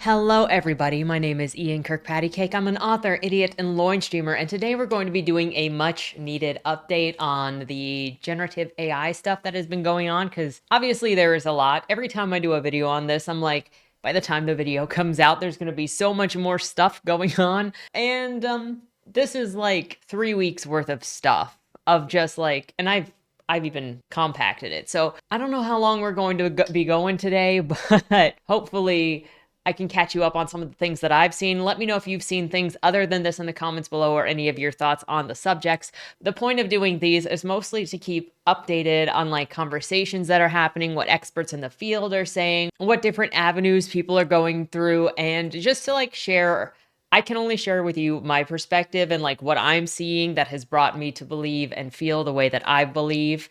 Hello everybody, my name is Ian Kirkpatrick. I'm an author, idiot, and loin streamer, and today we're going to be doing a much needed update on the generative AI stuff that has been going on, because obviously there is a lot. Every time I do a video on this, I'm like, by the time the video comes out, there's going to be so much more stuff going on, and this is like 3 weeks worth of stuff of just like, and I've even compacted it. So I don't know how long we're going to be going today, but hopefully I can catch you up on some of the things that I've seen. Let me know if you've seen things other than this in the comments below or any of your thoughts on the subjects. The point of doing these is mostly to keep updated on like conversations that are happening, what experts in the field are saying, what different avenues people are going through, and just to like share. I can only share with you my perspective and like what I'm seeing that has brought me to believe and feel the way that I believe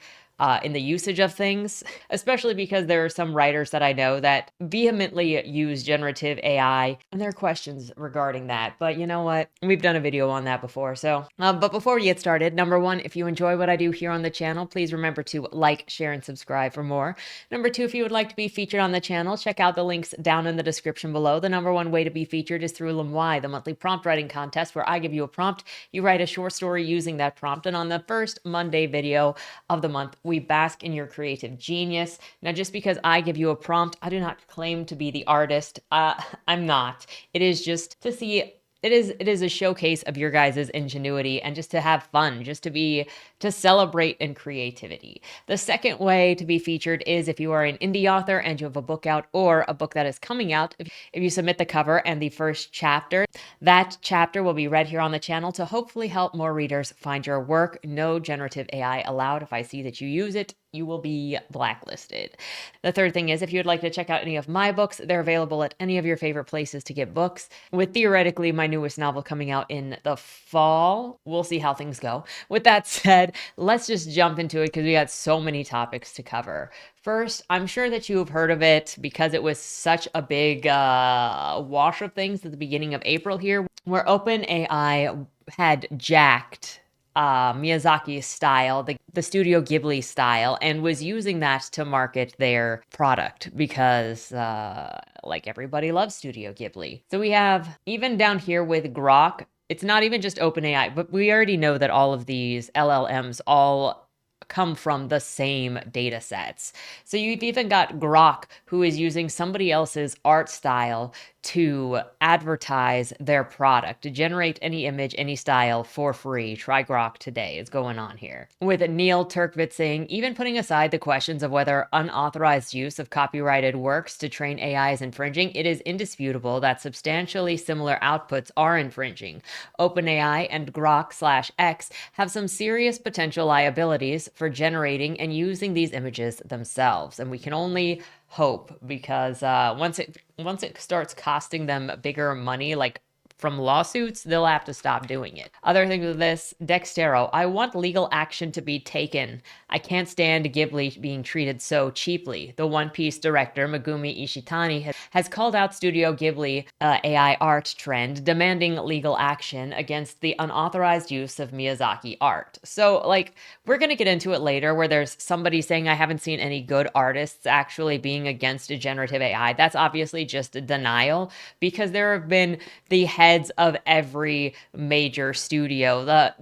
in the usage of things, especially because there are some writers that I know that vehemently use generative AI, and there are questions regarding that. But you know what? We've done a video on that before. But before we get started, number one, if you enjoy what I do here on the channel, please remember to like, share, and subscribe for more. Number two, if you would like to be featured on the channel, check out the links down in the description below. The number one way to be featured is through Leigh, the monthly prompt writing contest, where I give you a prompt, you write a short story using that prompt, and on the first Monday video of the month, we bask in your creative genius. Now, just because I give you a prompt, I do not claim to be the artist. I'm not. It is just to see. It is a showcase of your guys' ingenuity and just to have fun, just to celebrate in creativity. The second way to be featured is if you are an indie author and you have a book out or a book that is coming out. If you submit the cover and the first chapter, that chapter will be read here on the channel to hopefully help more readers find your work. No generative AI allowed. If I see that you use it, you will be blacklisted. The third thing is if you would like to check out any of my books, they're available at any of your favorite places to get books. With theoretically my newest novel coming out in the fall, we'll see how things go. With that said, let's just jump into it because we got so many topics to cover. First, I'm sure that you have heard of it because it was such a big wash of things at the beginning of April here, where OpenAI had jacked Miyazaki's style, the Studio Ghibli style, and was using that to market their product because, like, everybody loves Studio Ghibli. So we have, even down here with Grok, it's not even just OpenAI, but we already know that all of these LLMs all come from the same data sets. So you've even got Grok, who is using somebody else's art style to advertise their product, to generate any image, any style for free. Try Grok today is going on here. With Neil Turkvitz saying, even putting aside the questions of whether unauthorized use of copyrighted works to train AI is infringing, it is indisputable that substantially similar outputs are infringing. OpenAI and Grok/X have some serious potential liabilities for generating and using these images themselves, and we can only hope because once it starts costing them bigger money, like from lawsuits, they'll have to stop doing it. Other things with this, Dextero, I want legal action to be taken. I can't stand Ghibli being treated so cheaply. The One Piece director, Megumi Ishitani, has called out Studio Ghibli AI art trend, demanding legal action against the unauthorized use of Miyazaki art. So, like, we're going to get into it later where there's somebody saying I haven't seen any good artists actually being against a generative AI. That's obviously just a denial because there have been the heads of every major studio, the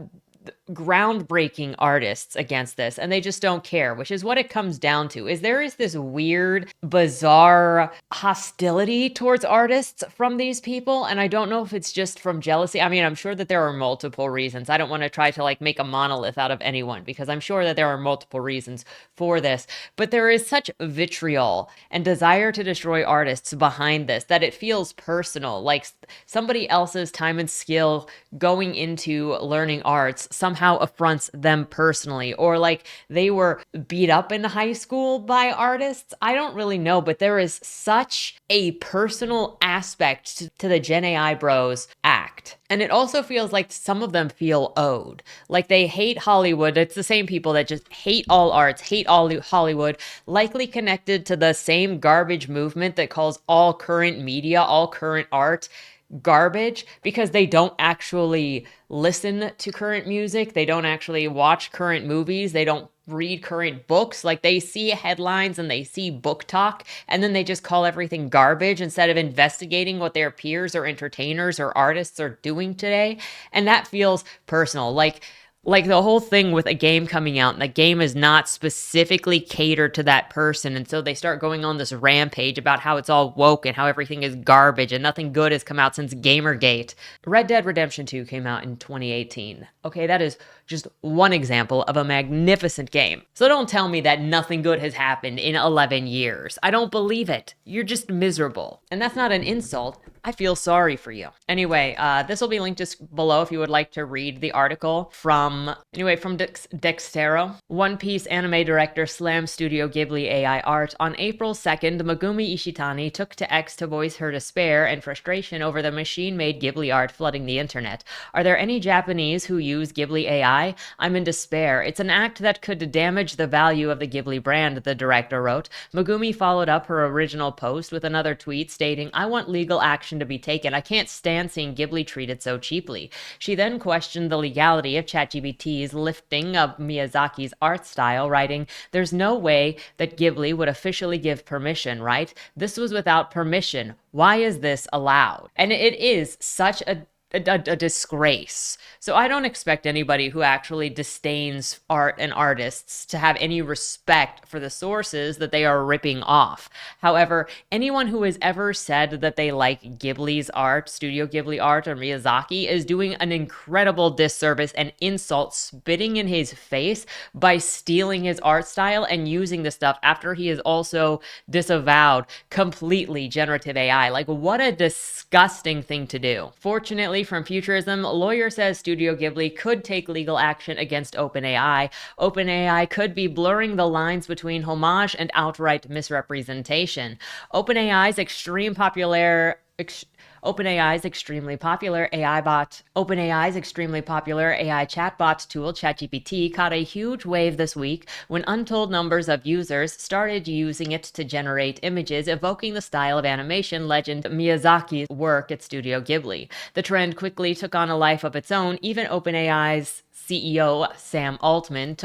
groundbreaking artists against this, and they just don't care, which is what it comes down to. Is there is this weird, bizarre hostility towards artists from these people, and I don't know if it's just from jealousy. I mean, I'm sure that there are multiple reasons. I don't want to try to like make a monolith out of anyone because I'm sure that there are multiple reasons for this, but there is such vitriol and desire to destroy artists behind this that it feels personal, like somebody else's time and skill going into learning arts somehow affronts them personally, or like they were beat up in high school by artists. I don't really know, but there is such a personal aspect to the Gen AI Bros act. And it also feels like some of them feel owed. Like they hate Hollywood. It's the same people that just hate all arts, hate all Hollywood, likely connected to the same garbage movement that calls all current media, all current art, garbage because they don't actually listen to current music. They don't actually watch current movies. They don't read current books. Like, they see headlines and they see book talk, and then they just call everything garbage instead of investigating what their peers or entertainers or artists are doing today. And that feels personal. Like the whole thing with a game coming out and the game is not specifically catered to that person. And so they start going on this rampage about how it's all woke and how everything is garbage and nothing good has come out since Gamergate. Red Dead Redemption 2 came out in 2018. Okay, that is just one example of a magnificent game. So don't tell me that nothing good has happened in 11 years. I don't believe it. You're just miserable. And that's not an insult. I feel sorry for you. Anyway, this will be linked just below if you would like to read the article from Dextero. One Piece anime director slammed Studio Ghibli AI art. On April 2nd, Megumi Ishitani took to X to voice her despair and frustration over the machine-made Ghibli art flooding the internet. Are there any Japanese who use Ghibli AI? I'm in despair. It's an act that could damage the value of the Ghibli brand, the director wrote. Megumi followed up her original post with another tweet stating, I want legal action to be taken. I can't stand seeing Ghibli treated so cheaply. She then questioned the legality of ChatGPT's lifting of Miyazaki's art style, writing, there's no way that Ghibli would officially give permission, right? This was without permission. Why is this allowed? And it is such a disgrace. So I don't expect anybody who actually disdains art and artists to have any respect for the sources that they are ripping off. However, anyone who has ever said that they like Ghibli's art, Studio Ghibli art, or Miyazaki is doing an incredible disservice and insult, spitting in his face by stealing his art style and using the stuff after he has also disavowed completely generative AI. Like, what a disgusting thing to do. Fortunately, from Futurism, lawyer says Studio Ghibli could take legal action against OpenAI. OpenAI could be blurring the lines between homage and outright misrepresentation. OpenAI's extremely popular AI chatbot tool, ChatGPT, caught a huge wave this week when untold numbers of users started using it to generate images evoking the style of animation legend Miyazaki's work at Studio Ghibli. The trend quickly took on a life of its own. Even OpenAI's CEO, Sam Altman,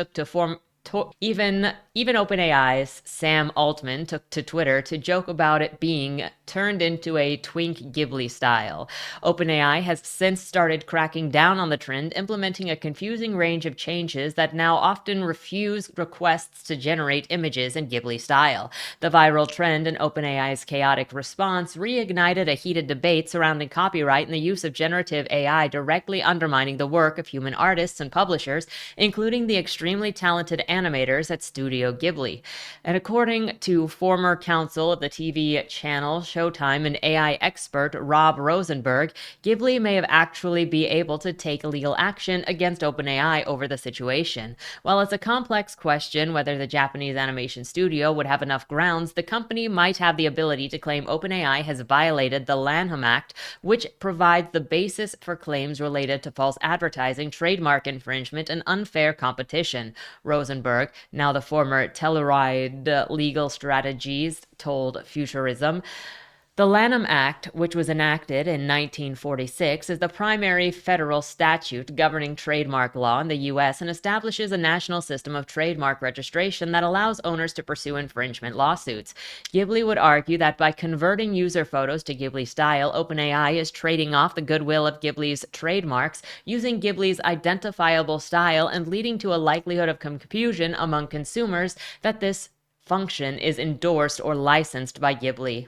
even OpenAI's Sam Altman took to Twitter to joke about it being turned into a twink Ghibli style. OpenAI has since started cracking down on the trend, implementing a confusing range of changes that now often refuse requests to generate images in Ghibli style. The viral trend and OpenAI's chaotic response reignited a heated debate surrounding copyright and the use of generative AI directly undermining the work of human artists and publishers, including the extremely talented animators at Studio Ghibli. And according to former counsel of the TV channel Showtime and AI expert Rob Rosenberg, Ghibli may have actually be able to take legal action against OpenAI over the situation. While it's a complex question whether the Japanese animation studio would have enough grounds, the company might have the ability to claim OpenAI has violated the Lanham Act, which provides the basis for claims related to false advertising, trademark infringement, and unfair competition. Rosenberg, now the former Telluride legal strategies, told Futurism. The Lanham Act, which was enacted in 1946, is the primary federal statute governing trademark law in the U.S. and establishes a national system of trademark registration that allows owners to pursue infringement lawsuits. Ghibli would argue that by converting user photos to Ghibli style, OpenAI is trading off the goodwill of Ghibli's trademarks, using Ghibli's identifiable style and leading to a likelihood of confusion among consumers that this function is endorsed or licensed by Studio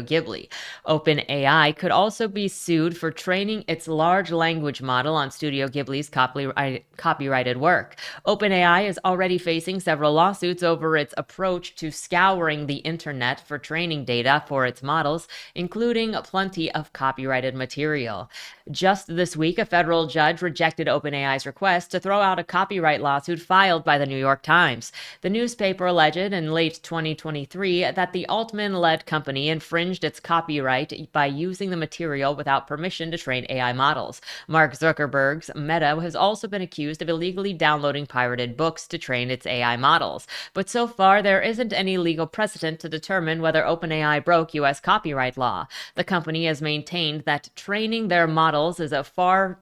Ghibli. OpenAI could also be sued for training its large language model on Studio Ghibli's copyrighted work. OpenAI is already facing several lawsuits over its approach to scouring the internet for training data for its models, including plenty of copyrighted material. Just this week, a federal judge rejected OpenAI's request to throw out a copyright lawsuit filed by the New York Times. The newspaper alleged in late 2023 that the Altman-led company infringed its copyright by using the material without permission to train AI models. Mark Zuckerberg's Meta has also been accused of illegally downloading pirated books to train its AI models. But so far, there isn't any legal precedent to determine whether OpenAI broke U.S. copyright law. The company has maintained that training their models is a fair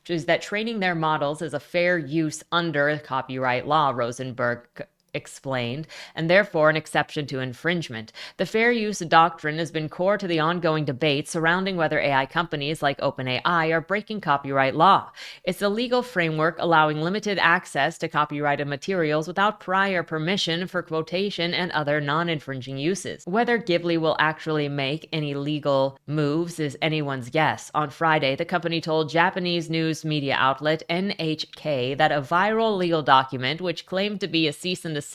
use under copyright law, Rosenberg explained, and therefore an exception to infringement. The fair use doctrine has been core to the ongoing debate surrounding whether AI companies like OpenAI are breaking copyright law. It's a legal framework allowing limited access to copyrighted materials without prior permission for quotation and other non-infringing uses. Whether Ghibli will actually make any legal moves is anyone's guess. On Friday, the company told Japanese news media outlet NHK that a viral legal document, which claimed to be a cease and desist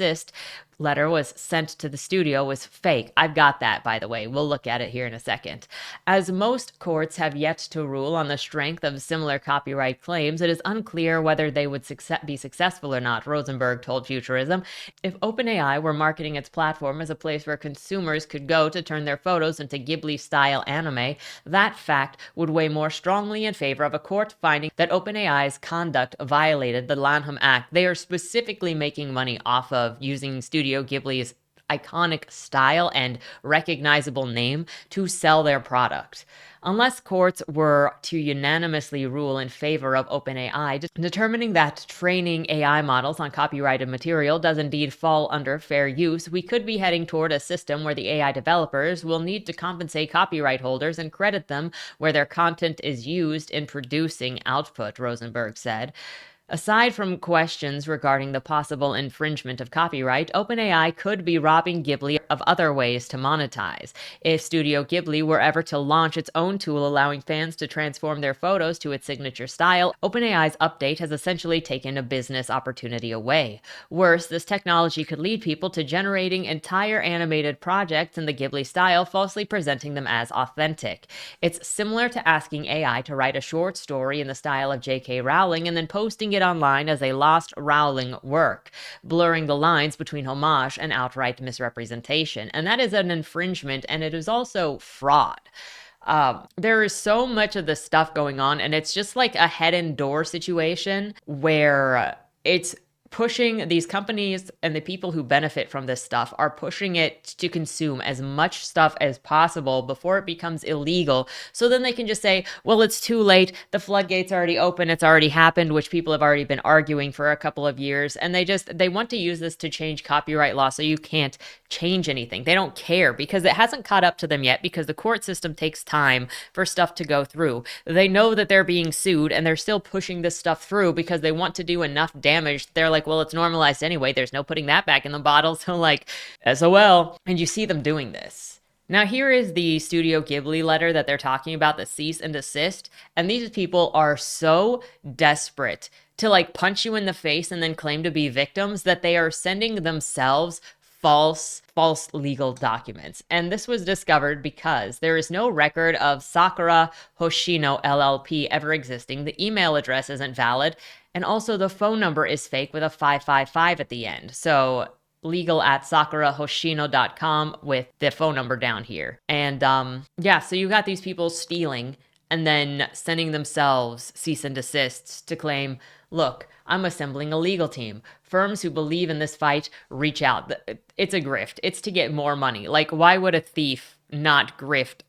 letter was sent to the studio, was fake. I've got that, by the way. We'll look at it here in a second. As most courts have yet to rule on the strength of similar copyright claims, it is unclear whether they would be successful or not, Rosenberg told Futurism. If OpenAI were marketing its platform as a place where consumers could go to turn their photos into Ghibli-style anime, that fact would weigh more strongly in favor of a court finding that OpenAI's conduct violated the Lanham Act. They are specifically making money off of using Studio Ghibli's iconic style and recognizable name to sell their product. Unless courts were to unanimously rule in favor of OpenAI, determining that training AI models on copyrighted material does indeed fall under fair use, we could be heading toward a system where the AI developers will need to compensate copyright holders and credit them where their content is used in producing output, Rosenberg said. Aside from questions regarding the possible infringement of copyright, OpenAI could be robbing Ghibli of other ways to monetize. If Studio Ghibli were ever to launch its own tool allowing fans to transform their photos to its signature style, OpenAI's update has essentially taken a business opportunity away. Worse, this technology could lead people to generating entire animated projects in the Ghibli style, falsely presenting them as authentic. It's similar to asking AI to write a short story in the style of J.K. Rowling and then posting it online as a lost Rowling work, blurring the lines between homage and outright misrepresentation. And that is an infringement, and it is also fraud. There is so much of this stuff going on, and it's just like a head and door situation where it's pushing these companies, and the people who benefit from this stuff are pushing it to consume as much stuff as possible before it becomes illegal. So then they can just say, well, it's too late. The floodgates are already open. It's already happened, which people have already been arguing for a couple of years. And they want to use this to change copyright law so you can't change anything. They don't care because it hasn't caught up to them yet, because the court system takes time for stuff to go through. They know that they're being sued, and they're still pushing this stuff through because they want to do enough damage. They're like, well, it's normalized anyway. There's no putting that back in the bottle. So like, SOL. And you see them doing this. Now, here is the Studio Ghibli letter that they're talking about, the cease and desist. And these people are so desperate to like punch you in the face and then claim to be victims that they are sending themselves false legal documents. And this was discovered because there is no record of Sakura Hoshino LLP ever existing. The email address isn't valid. And also the phone number is fake with a 555 at the end. So legal@sakurahoshino.com with the phone number down here. And so you got these people stealing and then sending themselves cease and desists to claim, look, I'm assembling a legal team. Firms who believe in this fight, reach out. It's a grift. It's to get more money. Like, why would a thief not grift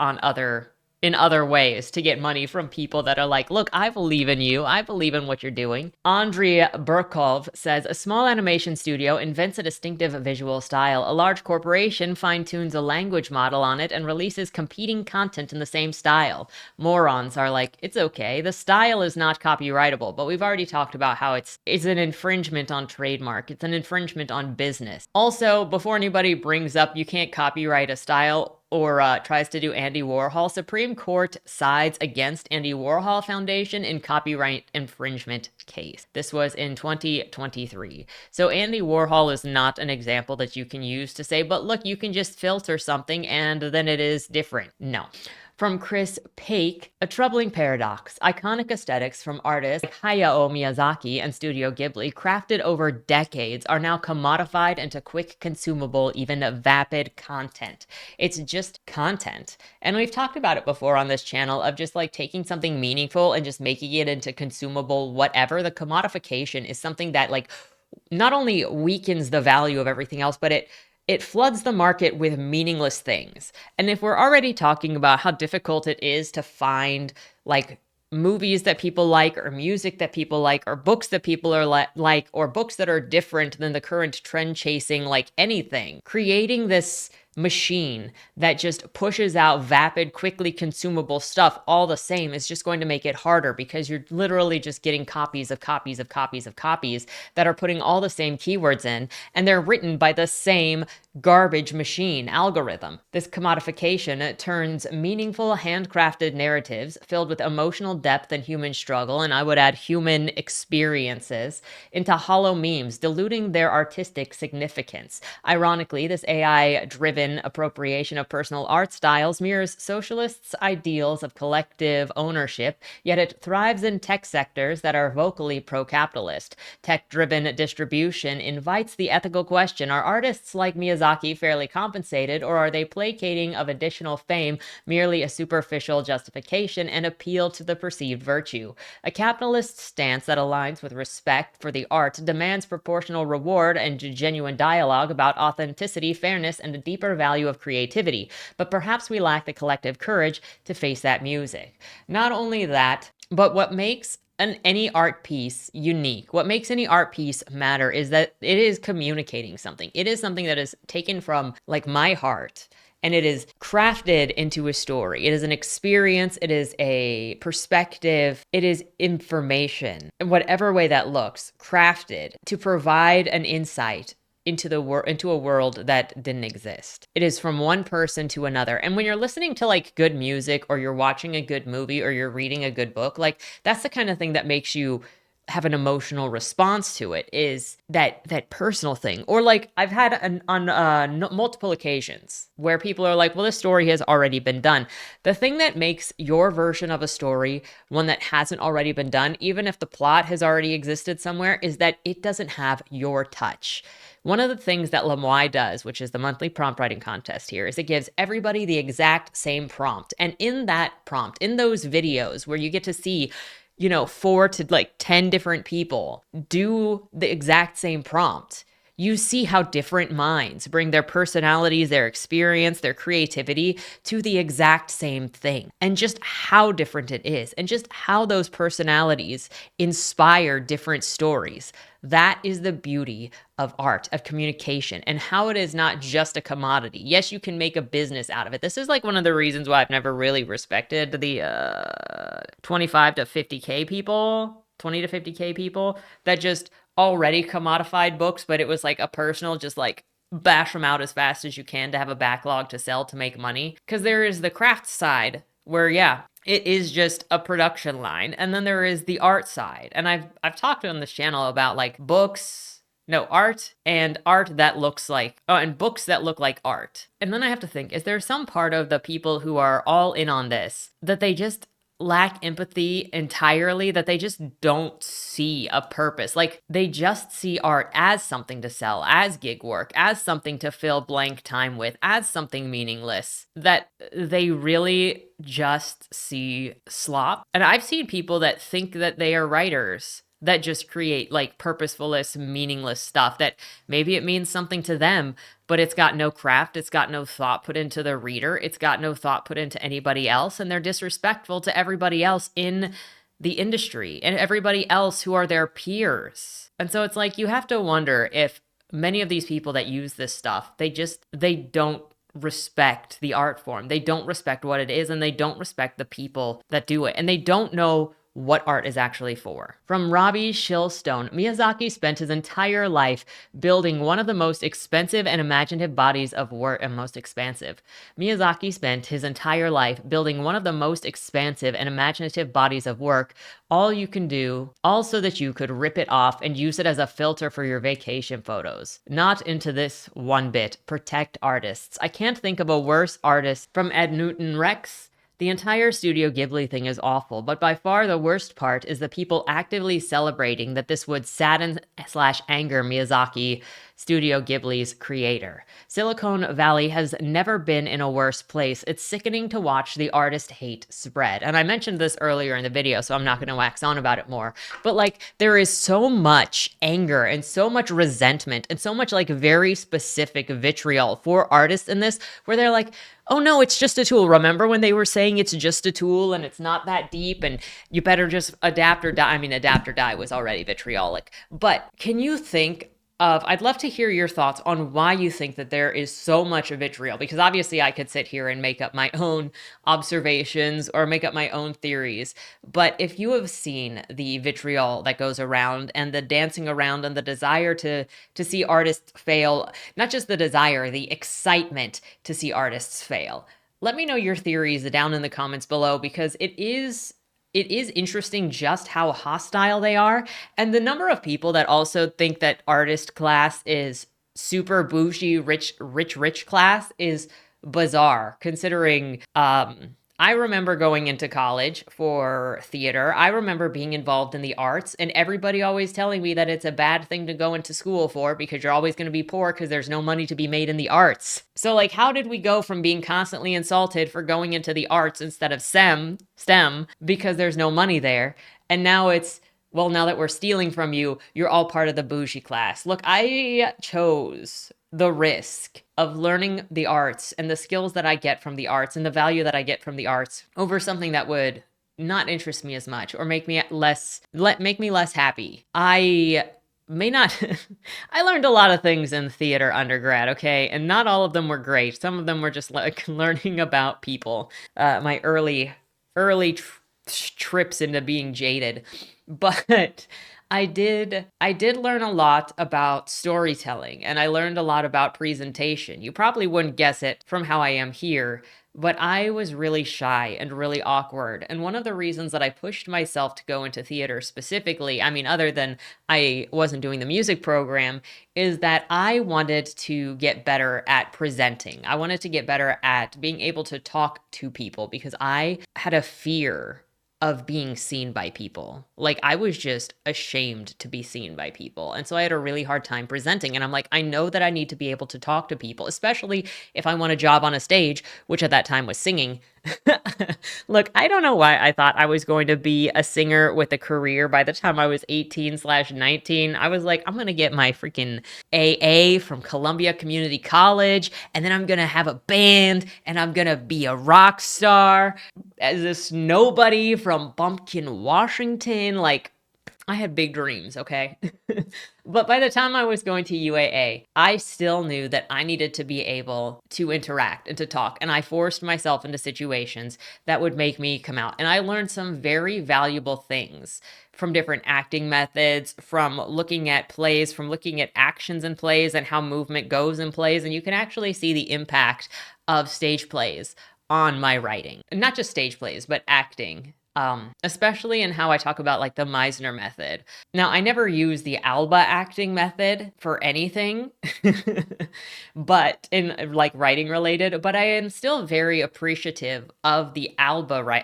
in other ways to get money from people that are like, look, I believe in you. I believe in what you're doing. Andrei Burkov says, a small animation studio invents a distinctive visual style. A large corporation fine-tunes a language model on it and releases competing content in the same style. Morons are like, it's okay. The style is not copyrightable, but we've already talked about how it's an infringement on trademark. It's an infringement on business. Also, before anybody brings up you can't copyright a style or tries to do Andy Warhol, Supreme Court sides against Andy Warhol Foundation in copyright infringement case. This was in 2023. So Andy Warhol is not an example that you can use to say, but look, you can just filter something and then it is different. No. From Chris Paik, a troubling paradox. Iconic aesthetics from artists like Hayao Miyazaki and Studio Ghibli, crafted over decades, are now commodified into quick, consumable, even vapid content. It's just content. And we've talked about it before on this channel of just like taking something meaningful and just making it into consumable whatever. The commodification is something that like not only weakens the value of everything else, but it floods the market with meaningless things. And if we're already talking about how difficult it is to find like movies that people like, or music that people like, or books that people are like, or books that are different than the current trend chasing, like anything, creating this machine that just pushes out vapid, quickly consumable stuff all the same is just going to make it harder, because you're literally just getting copies of copies of copies of copies that are putting all the same keywords in, and they're written by the same garbage machine algorithm. This commodification turns meaningful, handcrafted narratives filled with emotional depth and human struggle, and I would add human experiences, into hollow memes, diluting their artistic significance. Ironically, this AI-driven appropriation of personal art styles mirrors socialists' ideals of collective ownership, yet it thrives in tech sectors that are vocally pro-capitalist. Tech-driven distribution invites the ethical question: are artists like Miyazaki fairly compensated, or are they placating of additional fame merely a superficial justification and appeal to the perceived virtue? A capitalist stance that aligns with respect for the art demands proportional reward and genuine dialogue about authenticity, fairness, and a deeper value of creativity, but perhaps we lack the collective courage to face that music. Not only that, but what makes any art piece unique, what makes any art piece matter, is that it is communicating something. It is something that is taken from like my heart, and it is crafted into a story. It is an experience. It is a perspective. It is information, in whatever way that looks, crafted to provide an insight into a world that didn't exist. It is from one person to another. And when you're listening to like good music, or you're watching a good movie, or you're reading a good book, like that's the kind of thing that makes you have an emotional response to it, is that personal thing. Or like I've had on multiple occasions where people are like, well, this story has already been done. The thing that makes your version of a story one that hasn't already been done, even if the plot has already existed somewhere, is that it doesn't have your touch. One of the things that Lemoy does, which is the monthly prompt writing contest here, is it gives everybody the exact same prompt. And in that prompt, in those videos where you get to see 4 to like 10 different people do the exact same prompt, you see how different minds bring their personalities, their experience, their creativity to the exact same thing, and just how different it is, and just how those personalities inspire different stories. That is the beauty of art, of communication, and how it is not just a commodity. Yes, you can make a business out of it. This is like one of the reasons why I've never really respected the 25 to 50K people, 20 to 50K people that just already commodified books, but it was like a personal, just like bash them out as fast as you can to have a backlog to sell to make money. Because there is the craft side where, yeah, it is just a production line. And then there is the art side. And I've talked on this channel about like art and art that looks like, and books that look like art. And then I have to think, is there some part of the people who are all in on this that they just lack empathy entirely, that they just don't see a purpose? Like they just see art as something to sell, as gig work, as something to fill blank time with, as something meaningless, that they really just see slop. And I've seen people that think that they are writers that just create like purposefulness, meaningless stuff that maybe it means something to them, but it's got no craft, it's got no thought put into the reader, it's got no thought put into anybody else, and they're disrespectful to everybody else in the industry and everybody else who are their peers. And so it's like you have to wonder if many of these people that use this stuff, they don't respect the art form. They don't respect what it is, and they don't respect the people that do it, and they don't know what art is actually for. From Robbie Shillstone, Miyazaki spent his entire life building one of the most expensive and imaginative bodies of work, and most expansive. Miyazaki spent his entire life building one of the most expansive and imaginative bodies of work, all you can do, all so that you could rip it off and use it as a filter for your vacation photos. Not into this one bit. Protect artists. I can't think of a worse artist. From Ed Newton Rex, The entire Studio Ghibli thing is awful, but by far the worst part is the people actively celebrating that this would sadden/anger Miyazaki, Studio Ghibli's creator. Silicon Valley has never been in a worse place. It's sickening to watch the artist hate spread. And I mentioned this earlier in the video, so I'm not going to wax on about it more. But like, there is so much anger and so much resentment and so much like very specific vitriol for artists in this, where they're like, oh no, it's just a tool. Remember when they were saying it's just a tool and it's not that deep and you better just adapt or die? I mean, adapt or die was already vitriolic. But can you think of, I'd love to hear your thoughts on why you think that there is so much vitriol, because obviously I could sit here and make up my own observations or make up my own theories. But if you have seen the vitriol that goes around and the dancing around and the desire to see artists fail, not just the desire, the excitement to see artists fail, let me know your theories down in the comments below, because it is interesting just how hostile they are. And the number of people that also think that artist class is super bougie, rich class is bizarre, considering I remember going into college for theater. I remember being involved in the arts and everybody always telling me that it's a bad thing to go into school for because you're always going to be poor because there's no money to be made in the arts. So like, how did we go from being constantly insulted for going into the arts instead of STEM because there's no money there? And now it's, well, now that we're stealing from you, you're all part of the bougie class. Look, I chose the risk of learning the arts and the skills that I get from the arts and the value that I get from the arts over something that would not interest me as much or make me less happy. I may not I learned a lot of things in theater undergrad, okay? And not all of them were great. Some of them were just like learning about people. My early trips into being jaded. But I did learn a lot about storytelling, and I learned a lot about presentation. You probably wouldn't guess it from how I am here, but I was really shy and really awkward. And one of the reasons that I pushed myself to go into theater specifically, I mean, other than I wasn't doing the music program, is that I wanted to get better at presenting. I wanted to get better at being able to talk to people because I had a fear of being seen by people. Like, I was just ashamed to be seen by people. And so I had a really hard time presenting. And I'm like, I know that I need to be able to talk to people, especially if I want a job on a stage, which at that time was singing. Look, I don't know why I thought I was going to be a singer with a career by the time I was 18/19. I was like, I'm going to get my freaking AA from Columbia Community College, and then I'm going to have a band, and I'm going to be a rock star as this nobody from Bumpkin, Washington. Like, I had big dreams, okay? But by the time I was going to UAA, I still knew that I needed to be able to interact and to talk. And I forced myself into situations that would make me come out. And I learned some very valuable things from different acting methods, from looking at plays, from looking at actions in plays and how movement goes in plays. And you can actually see the impact of stage plays on my writing. And not just stage plays, but acting. Especially in how I talk about like the Meisner method. Now, I never use the Alba acting method for anything, but in like writing related, but I am still very appreciative of the Alba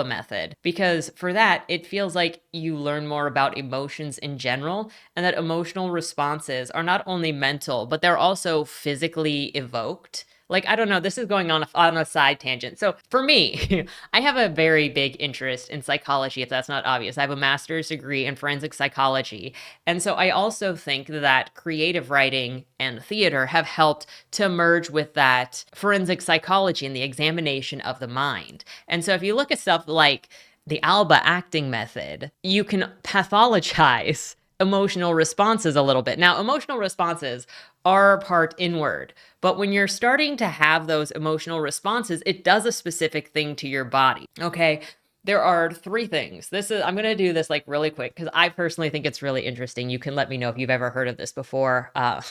method, because for that, it feels like you learn more about emotions in general, and that emotional responses are not only mental, but they're also physically evoked. Like, I don't know, this is going on a side tangent. So for me, I have a very big interest in psychology, if that's not obvious. I have a master's degree in forensic psychology. And so I also think that creative writing and theater have helped to merge with that forensic psychology and the examination of the mind. And so if you look at stuff like the Alba acting method, you can pathologize emotional responses a little bit. Now, emotional responses are part inward, but when you're starting to have those emotional responses, it does a specific thing to your body. Okay, there are 3 things. I'm going to do this like really quick because I personally think it's really interesting. You can let me know if you've ever heard of this before. I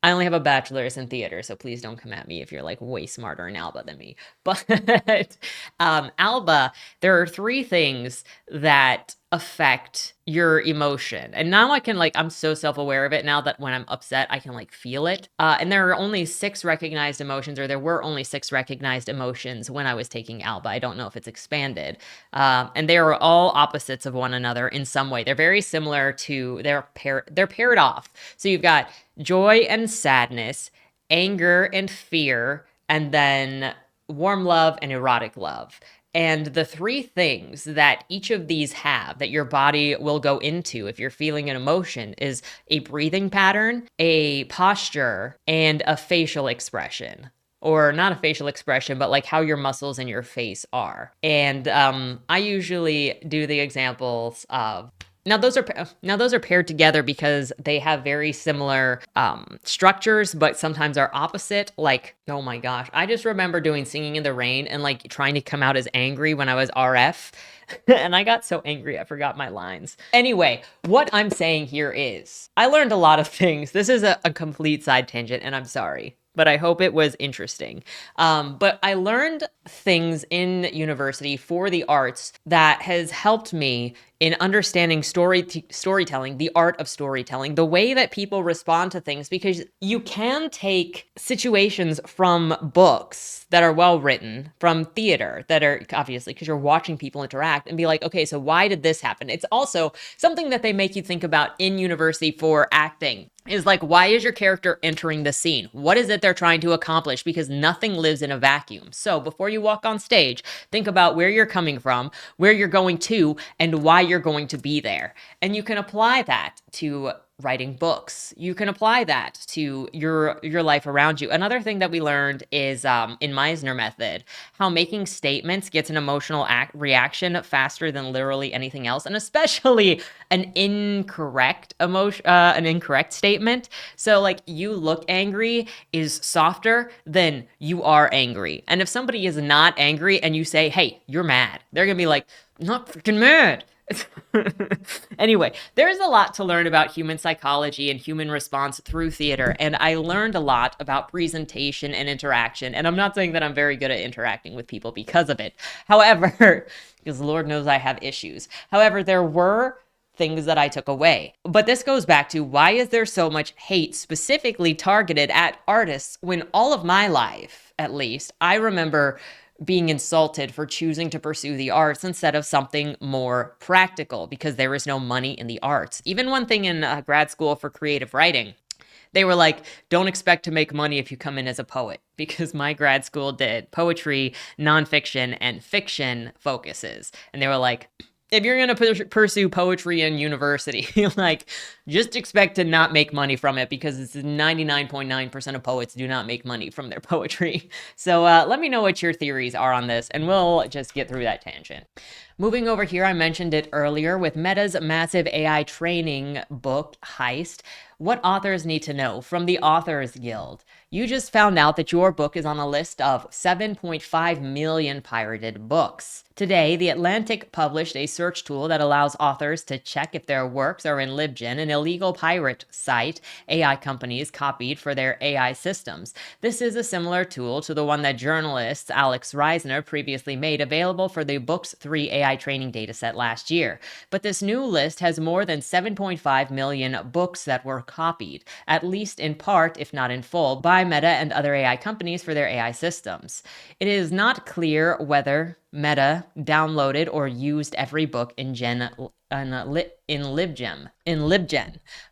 only have a bachelor's in theater, so please don't come at me if you're like way smarter in Alba than me. But Alba, there are 3 things that affect your emotion. And now I can I'm so self-aware of it now that when I'm upset, I can feel it. And there were only 6 recognized emotions when I was taking Alba. I don't know if it's expanded. And they are all opposites of one another in some way. They're very similar to, they're paired off. So you've got joy and sadness, anger and fear, and then warm love and erotic love. And the 3 things that each of these have that your body will go into if you're feeling an emotion is a breathing pattern, a posture, and a facial expression. Or not a facial expression, but how your muscles in your face are. And I usually do the examples of now those are paired together because they have very similar structures, but sometimes are opposite. Oh my gosh, I just remember doing Singing in the Rain and trying to come out as angry when I was RF. And I got so angry I forgot my lines. Anyway, what I'm saying here is I learned a lot of things. This is a complete side tangent, and I'm sorry, but I hope it was interesting. But I learned things in university for the arts that has helped me in understanding storytelling, the art of storytelling, the way that people respond to things, because you can take situations from books that are well written, from theater that are obviously because you're watching people interact, and be like, okay, so why did this happen? It's also something that they make you think about in university for acting. Is why is your character entering the scene? What is it they're trying to accomplish? Because nothing lives in a vacuum. So before you walk on stage, think about where you're coming from, where you're going to, and why you're going to be there. And you can apply that to writing books. You can apply that to your life around you. Another thing that we learned is in Meisner method, how making statements gets an emotional reaction faster than literally anything else, and especially an incorrect statement. So you look angry is softer than you are angry. And if somebody is not angry and you say, hey, you're mad, they're gonna be like, not freaking mad. Anyway, there's a lot to learn about human psychology and human response through theater, and I learned a lot about presentation and interaction, and I'm not saying that I'm very good at interacting with people because of it. However, because Lord knows I have issues. However, there were things that I took away. But this goes back to, why is there so much hate specifically targeted at artists when all of my life, at least, I remember being insulted for choosing to pursue the arts instead of something more practical because there is no money in the arts. Even one thing in grad school for creative writing, they were like, don't expect to make money if you come in as a poet, because my grad school did poetry, nonfiction, and fiction focuses. And they were like, if you're going to pursue poetry in university, just expect to not make money from it, because it's 99.9% of poets do not make money from their poetry. So let me know what your theories are on this, and we'll just get through that tangent. Moving over here, I mentioned it earlier with Meta's massive AI training book, Heist. What authors need to know from the Authors Guild. You just found out that your book is on a list of 7.5 million pirated books. Today, The Atlantic published a search tool that allows authors to check if their works are in LibGen, an illegal pirate site AI companies copied for their AI systems. This is a similar tool to the one that journalist Alex Reisner previously made available for the Books 3 AI training dataset last year. But this new list has more than 7.5 million books that were copied, at least in part, if not in full, by Meta and other AI companies for their AI systems. It is not clear whether Meta downloaded or used every book in LibGen.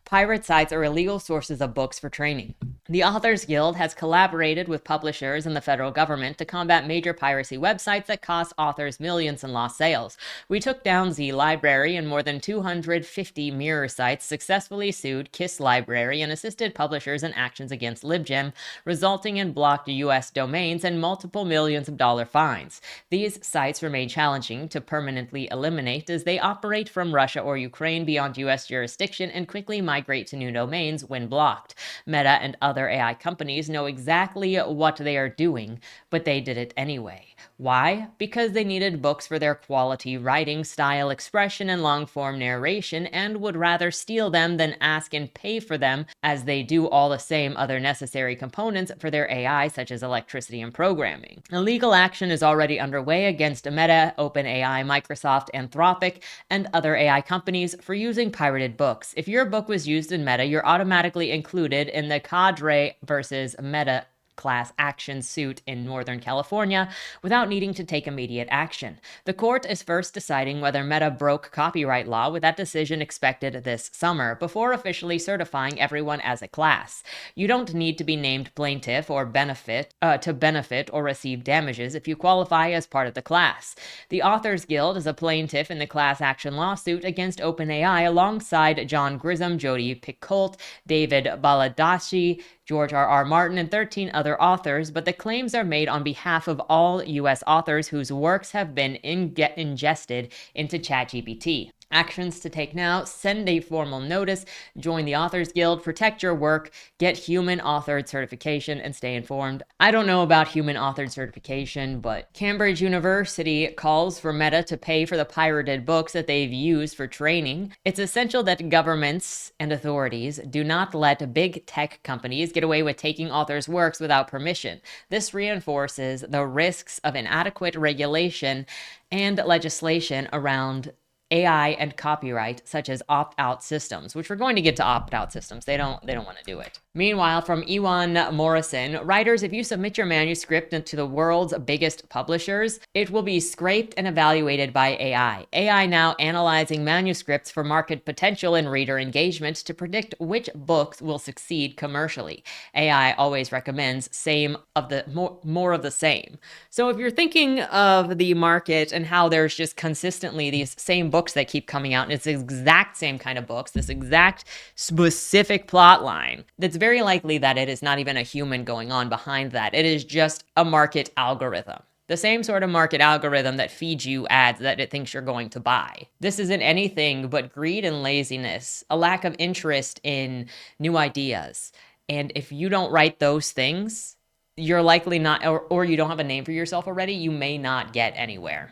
Pirate sites are illegal sources of books for training. The Authors Guild has collaborated with publishers and the federal government to combat major piracy websites that cost authors millions in lost sales. We took down Z Library, and more than 250 mirror sites successfully sued Kiss Library and assisted publishers in actions against LibGen, resulting in blocked U.S. domains and multiple millions of dollar fines. These sites remain challenging to permanently eliminate as they operate from Russia or Ukraine beyond U.S. jurisdiction and quickly migrate to new domains when blocked. Meta and other AI companies know exactly what they are doing, but they did it anyway. Why? Because they needed books for their quality writing style, expression, and long-form narration, and would rather steal them than ask and pay for them, as they do all the same other necessary components for their AI, such as electricity and programming. A legal action is already underway against Meta, OpenAI, Microsoft, Anthropic, and other AI companies for using pirated books. If your book was used in Meta, you're automatically included in the Cadre versus Meta class action suit in Northern California without needing to take immediate action. The court is first deciding whether Meta broke copyright law, with that decision expected this summer, before officially certifying everyone as a class. You don't need to be named plaintiff or benefit or receive damages if you qualify as part of the class. The Authors Guild is a plaintiff in the class action lawsuit against OpenAI alongside John Grissom, Jodi Picoult, David Baladashi, George R.R. Martin, and 13 other authors, but the claims are made on behalf of all U.S. authors whose works have been ingested into ChatGPT. Actions to take now: send a formal notice, join the Authors Guild, protect your work, get human authored certification, and stay informed. I don't know about human authored certification, but Cambridge University calls for Meta to pay for the pirated books that they've used for training. It's essential that governments and authorities do not let big tech companies get away with taking authors' works without permission. This reinforces the risks of inadequate regulation and legislation around AI and copyright, such as opt-out systems, which we're going to get to opt-out systems. They don't want to do it. Meanwhile, from Ewan Morrison, writers, if you submit your manuscript to the world's biggest publishers, it will be scraped and evaluated by AI. AI now analyzing manuscripts for market potential and reader engagement to predict which books will succeed commercially. AI always recommends more of the same. So if you're thinking of the market and how there's just consistently these same books that keep coming out, and it's the exact same kind of books, this exact specific plot line, that's very likely that it is not even a human going on behind that. It is just a market algorithm. The same sort of market algorithm that feeds you ads that it thinks you're going to buy. This isn't anything but greed and laziness, a lack of interest in new ideas. And if you don't write those things, you're likely not, or you don't have a name for yourself already, you may not get anywhere.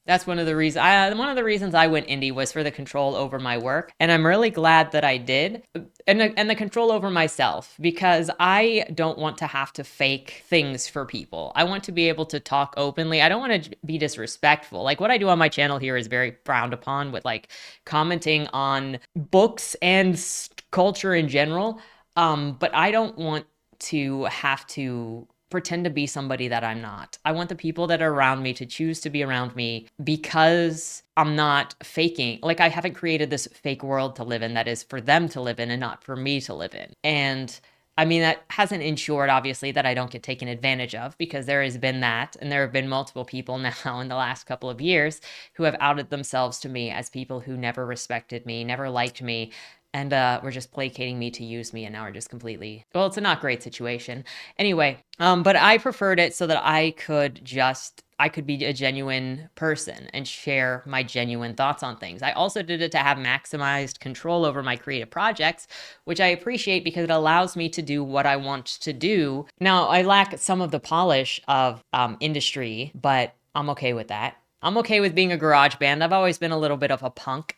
That's one of the reasons I went indie was for the control over my work. And I'm really glad that I did. And the control over myself, because I don't want to have to fake things for people. I want to be able to talk openly. I don't want to be disrespectful. Like what I do on my channel here is very frowned upon, with like commenting on books and culture in general. But I don't want to have to pretend to be somebody that I'm not. I want the people that are around me to choose to be around me because I'm not faking. Like I haven't created this fake world to live in that is for them to live in and not for me to live in. And I mean, that hasn't ensured, obviously, that I don't get taken advantage of, because there has been that. And there have been multiple people now in the last couple of years who have outed themselves to me as people who never respected me, never liked me, and were just placating me to use me, and now are just completely, well, it's a not great situation. Anyway, but I preferred it so that I could be a genuine person and share my genuine thoughts on things. I also did it to have maximized control over my creative projects, which I appreciate because it allows me to do what I want to do. Now, I lack some of the polish of industry, but I'm okay with that. I'm okay with being a garage band. I've always been a little bit of a punk.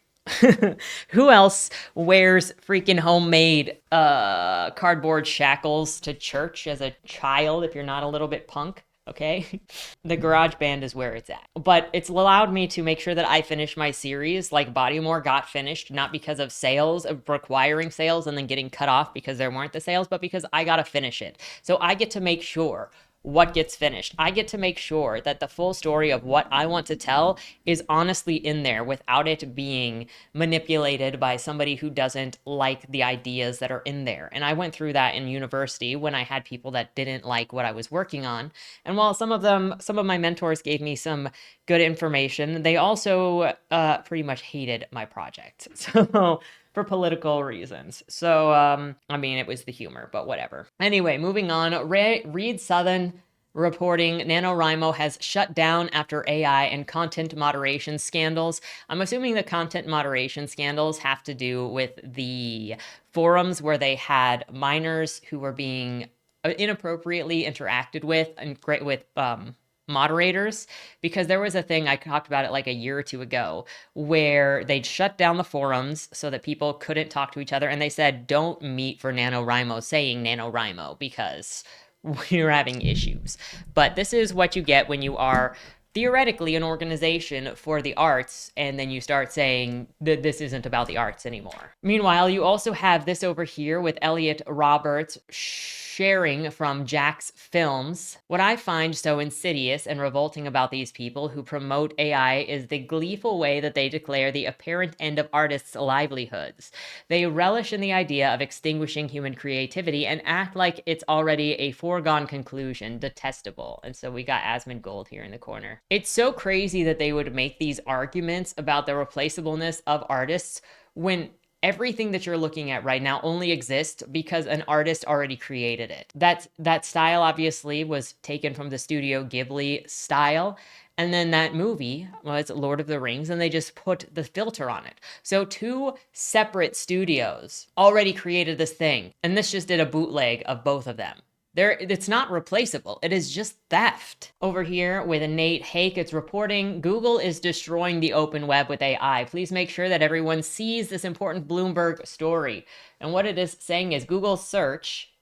Who else wears freaking homemade cardboard shackles to church as a child if you're not a little bit punk? Okay. The garage band is where it's at. But it's allowed me to make sure that I finish my series. Like Bodymore got finished, not because of sales, of requiring sales and then getting cut off because there weren't the sales, but because I got to finish it. So I get to make sure what gets finished. I get to make sure that the full story of what I want to tell is honestly in there without it being manipulated by somebody who doesn't like the ideas that are in there. And I went through that in university when I had people that didn't like what I was working on. And while some of my mentors gave me some good information, they also pretty much hated my project. So for political reasons. So, I mean, it was the humor, but whatever. Anyway, moving on. Reed Southern reporting NaNoWriMo has shut down after AI and content moderation scandals. I'm assuming the content moderation scandals have to do with the forums where they had minors who were being inappropriately interacted with and moderators, because there was a thing, I talked about it like a year or two ago, where they'd shut down the forums so that people couldn't talk to each other, and they said, don't meet for NaNoWriMo saying NaNoWriMo because we're having issues. But this is what you get when you are theoretically an organization for the arts, and then you start saying that this isn't about the arts anymore. Meanwhile, you also have this over here with Elliot Roberts sharing from Jack's Films. What I find so insidious and revolting about these people who promote AI is the gleeful way that they declare the apparent end of artists' livelihoods. They relish in the idea of extinguishing human creativity and act like it's already a foregone conclusion, detestable. And so we got Asmongold here in the corner. It's so crazy that they would make these arguments about the replaceableness of artists when everything that you're looking at right now only exists because an artist already created it. That style obviously was taken from the Studio Ghibli style. And then that movie was Lord of the Rings, and they just put the filter on it. So 2 separate studios already created this thing, and this just did a bootleg of both of them. It's not replaceable. It is just theft. Over here with Nate Hake, it's reporting Google is destroying the open web with AI. Please make sure that everyone sees this important Bloomberg story. And what it is saying is Google search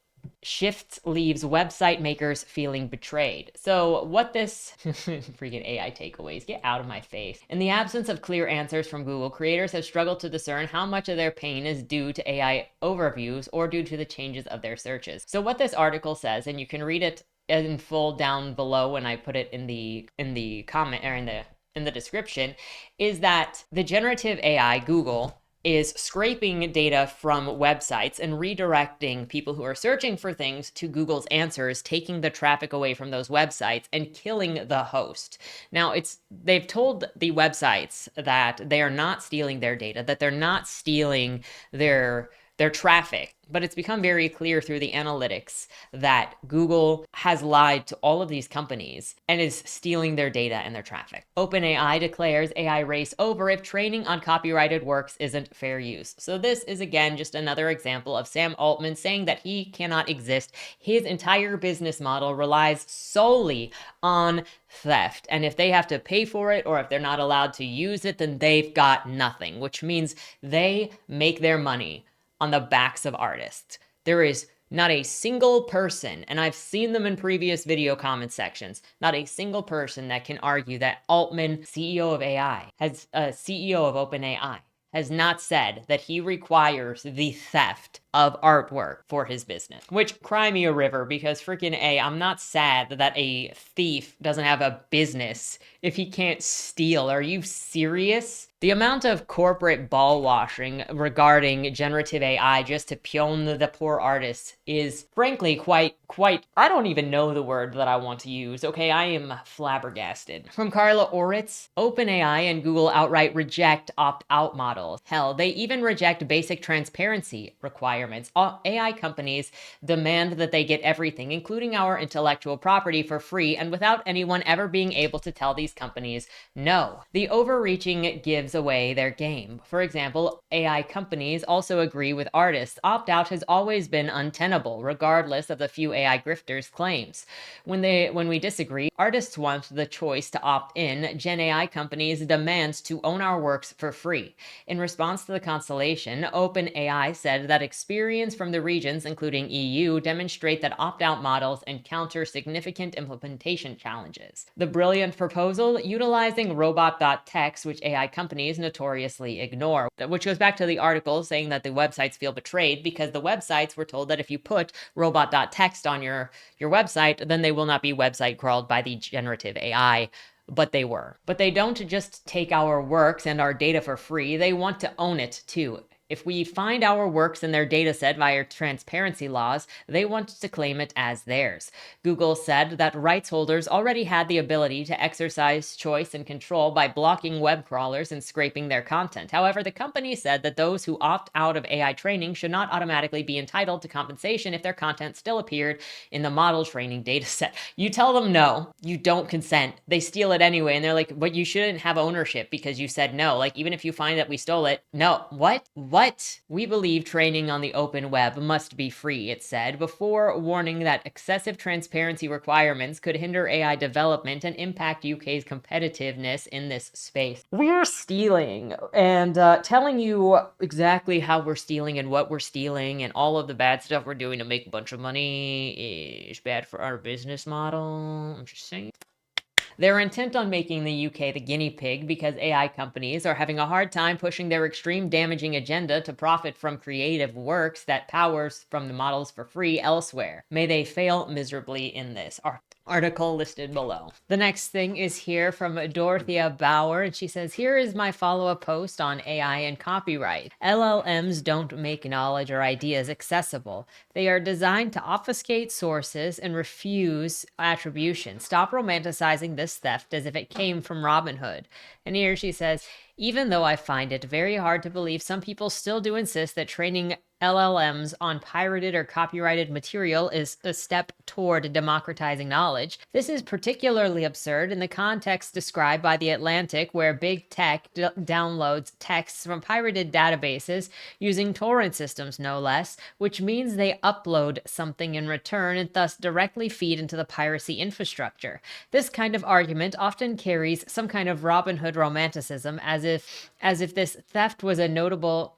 shifts leaves website makers feeling betrayed. So what this freaking AI takeaways, get out of my face. In the absence of clear answers from Google, creators have struggled to discern how much of their pain is due to AI overviews or due to the changes of their searches. So what this article says, and you can read it in full down below when I put it in the comment or in the description, is that the generative AI Google is scraping data from websites and redirecting people who are searching for things to Google's answers, taking the traffic away from those websites and killing the host. Now, they've told the websites that they are not stealing their data, that they're not stealing their traffic, but it's become very clear through the analytics that Google has lied to all of these companies and is stealing their data and their traffic. OpenAI declares AI race over if training on copyrighted works isn't fair use. So this is again just another example of Sam Altman saying that he cannot exist. His entire business model relies solely on theft. And if they have to pay for it or if they're not allowed to use it, then they've got nothing, which means they make their money on the backs of artists. There is not a single person, and I've seen them in previous video comment sections, not a single person that can argue that Altman, CEO of AI, CEO of OpenAI, has not said that he requires the theft of artwork for his business. Which, cry me a river, because freaking I'm not sad that a thief doesn't have a business if he can't steal. Are you serious? The amount of corporate ball washing regarding generative AI just to pion the poor artists is frankly quite, I don't even know the word that I want to use, okay? I am flabbergasted. From Carla Oritz, OpenAI and Google outright reject opt-out models. Hell, they even reject basic transparency requirements. All AI companies demand that they get everything, including our intellectual property, for free and without anyone ever being able to tell these companies no. The overreaching gives away their game. For example, AI companies also agree with artists. Opt-out has always been untenable, regardless of the few AI grifters' claims. When we disagree, artists want the choice to opt in. GenAI companies demand to own our works for free. In response to the cancellation, OpenAI said that experience from the regions, including EU, demonstrate that opt-out models encounter significant implementation challenges. The brilliant proposal, utilizing robot.txt, which AI companies notoriously ignore, which goes back to the article saying that the websites feel betrayed because the websites were told that if you put robot.txt on your website, then they will not be website crawled by the generative AI. But they were. But they don't just take our works and our data for free, they want to own it too. If we find our works in their dataset via transparency laws, they want to claim it as theirs. Google said that rights holders already had the ability to exercise choice and control by blocking web crawlers and scraping their content. However, the company said that those who opt out of AI training should not automatically be entitled to compensation if their content still appeared in the model training dataset. You tell them no, you don't consent. They steal it anyway, and they're like, but you shouldn't have ownership because you said no. Like, even if you find that we stole it, no. What? What? We believe training on the open web must be free, it said, before warning that excessive transparency requirements could hinder AI development and impact UK's competitiveness in this space. We're stealing, and telling you exactly how we're stealing and what we're stealing and all of the bad stuff we're doing to make a bunch of money is bad for our business model. I'm just saying. They're intent on making the UK the guinea pig because AI companies are having a hard time pushing their extreme damaging agenda to profit from creative works that powers from the models for free elsewhere. May they fail miserably in this. Article listed below. The next thing is here from Dorothea Bauer, and she says, here is my follow-up post on AI and copyright. LLMs don't make knowledge or ideas accessible. They are designed to obfuscate sources and refuse attribution. Stop romanticizing this theft as if it came from Robin Hood. And here she says, even though I find it very hard to believe some people still do insist that training LLMs on pirated or copyrighted material is a step toward democratizing knowledge. This is particularly absurd in the context described by The Atlantic, where big tech downloads texts from pirated databases using torrent systems, no less, which means they upload something in return and thus directly feed into the piracy infrastructure. This kind of argument often carries some kind of Robin Hood romanticism, as if this theft was a noble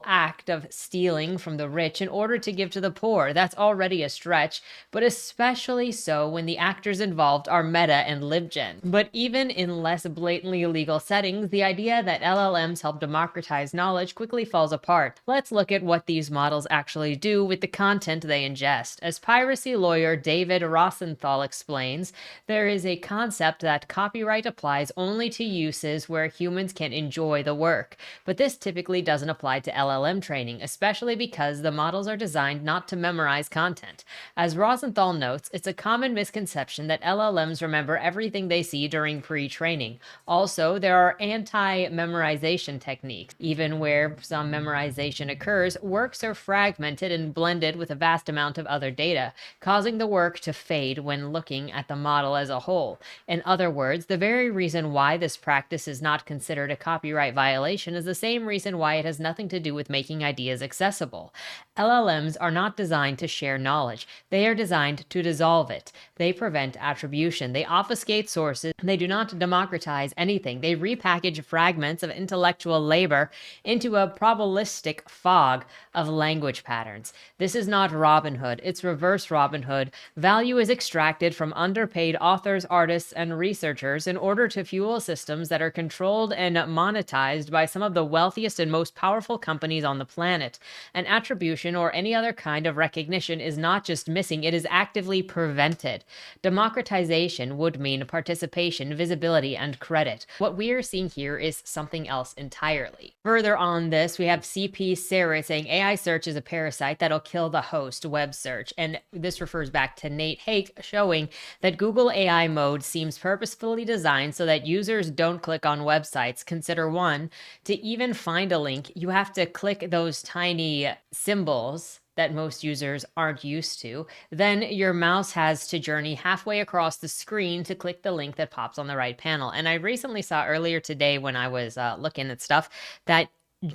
act of stealing from the rich in order to give to the poor. That's already a stretch, but especially so when the actors involved are Meta and LibGen. But even in less blatantly illegal settings, the idea that LLMs help democratize knowledge quickly falls apart. Let's look at what these models actually do with the content they ingest. As piracy lawyer David Rosenthal explains, there is a concept that copyright applies only to uses where humans can enjoy the work. But this typically doesn't apply to LLM training, especially because the models are designed not to memorize content. As Rosenthal notes, it's a common misconception that LLMs remember everything they see during pre-training. Also, there are anti-memorization techniques. Even where some memorization occurs, works are fragmented and blended with a vast amount of other data, causing the work to fade when looking at the model as a whole. In other words, the very reason why this practice is not considered a copyright violation is the same reason why it has nothing to do with making ideas accessible. LLMs are not designed to share knowledge. They are designed to dissolve it. They prevent attribution. They obfuscate sources. They do not democratize anything. They repackage fragments of intellectual labor into a probabilistic fog of language patterns. This is not Robin Hood. It's reverse Robin Hood. Value is extracted from underpaid authors, artists, and researchers in order to fuel systems that are controlled and monetized by some of the wealthiest and most powerful companies on the planet. An attribution or any other kind of recognition is not just missing, it is actively prevented. Democratization would mean participation, visibility, and credit. What we are seeing here is something else entirely. Further on this, we have CP saying AI search is a parasite that'll kill the host, web search. And this refers back to Nate Hake, showing that Google AI mode seems purposefully designed so that users don't click on websites. Consider one, to even find a link, you have to click those tiny symbols that most users aren't used to. Then your mouse has to journey halfway across the screen to click the link that pops on the right panel. And I recently saw earlier today when I was looking at stuff that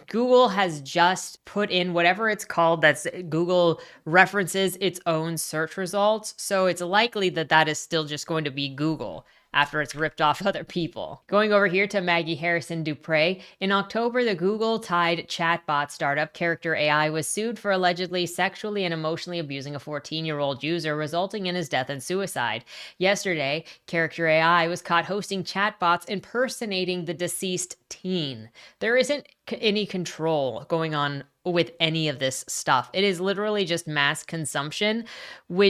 Google has just put in whatever it's called, that's Google references its own search results. So it's likely that that is still just going to be Google after it's ripped off other people. Going over here to Maggie Harrison Dupre. In October, the Google-tied chatbot startup Character AI was sued for allegedly sexually and emotionally abusing a 14-year-old user, resulting in his death and suicide. Yesterday, Character AI was caught hosting chatbots impersonating the deceased teen. There isn't any control going on with any of this stuff. It is literally just mass consumption, and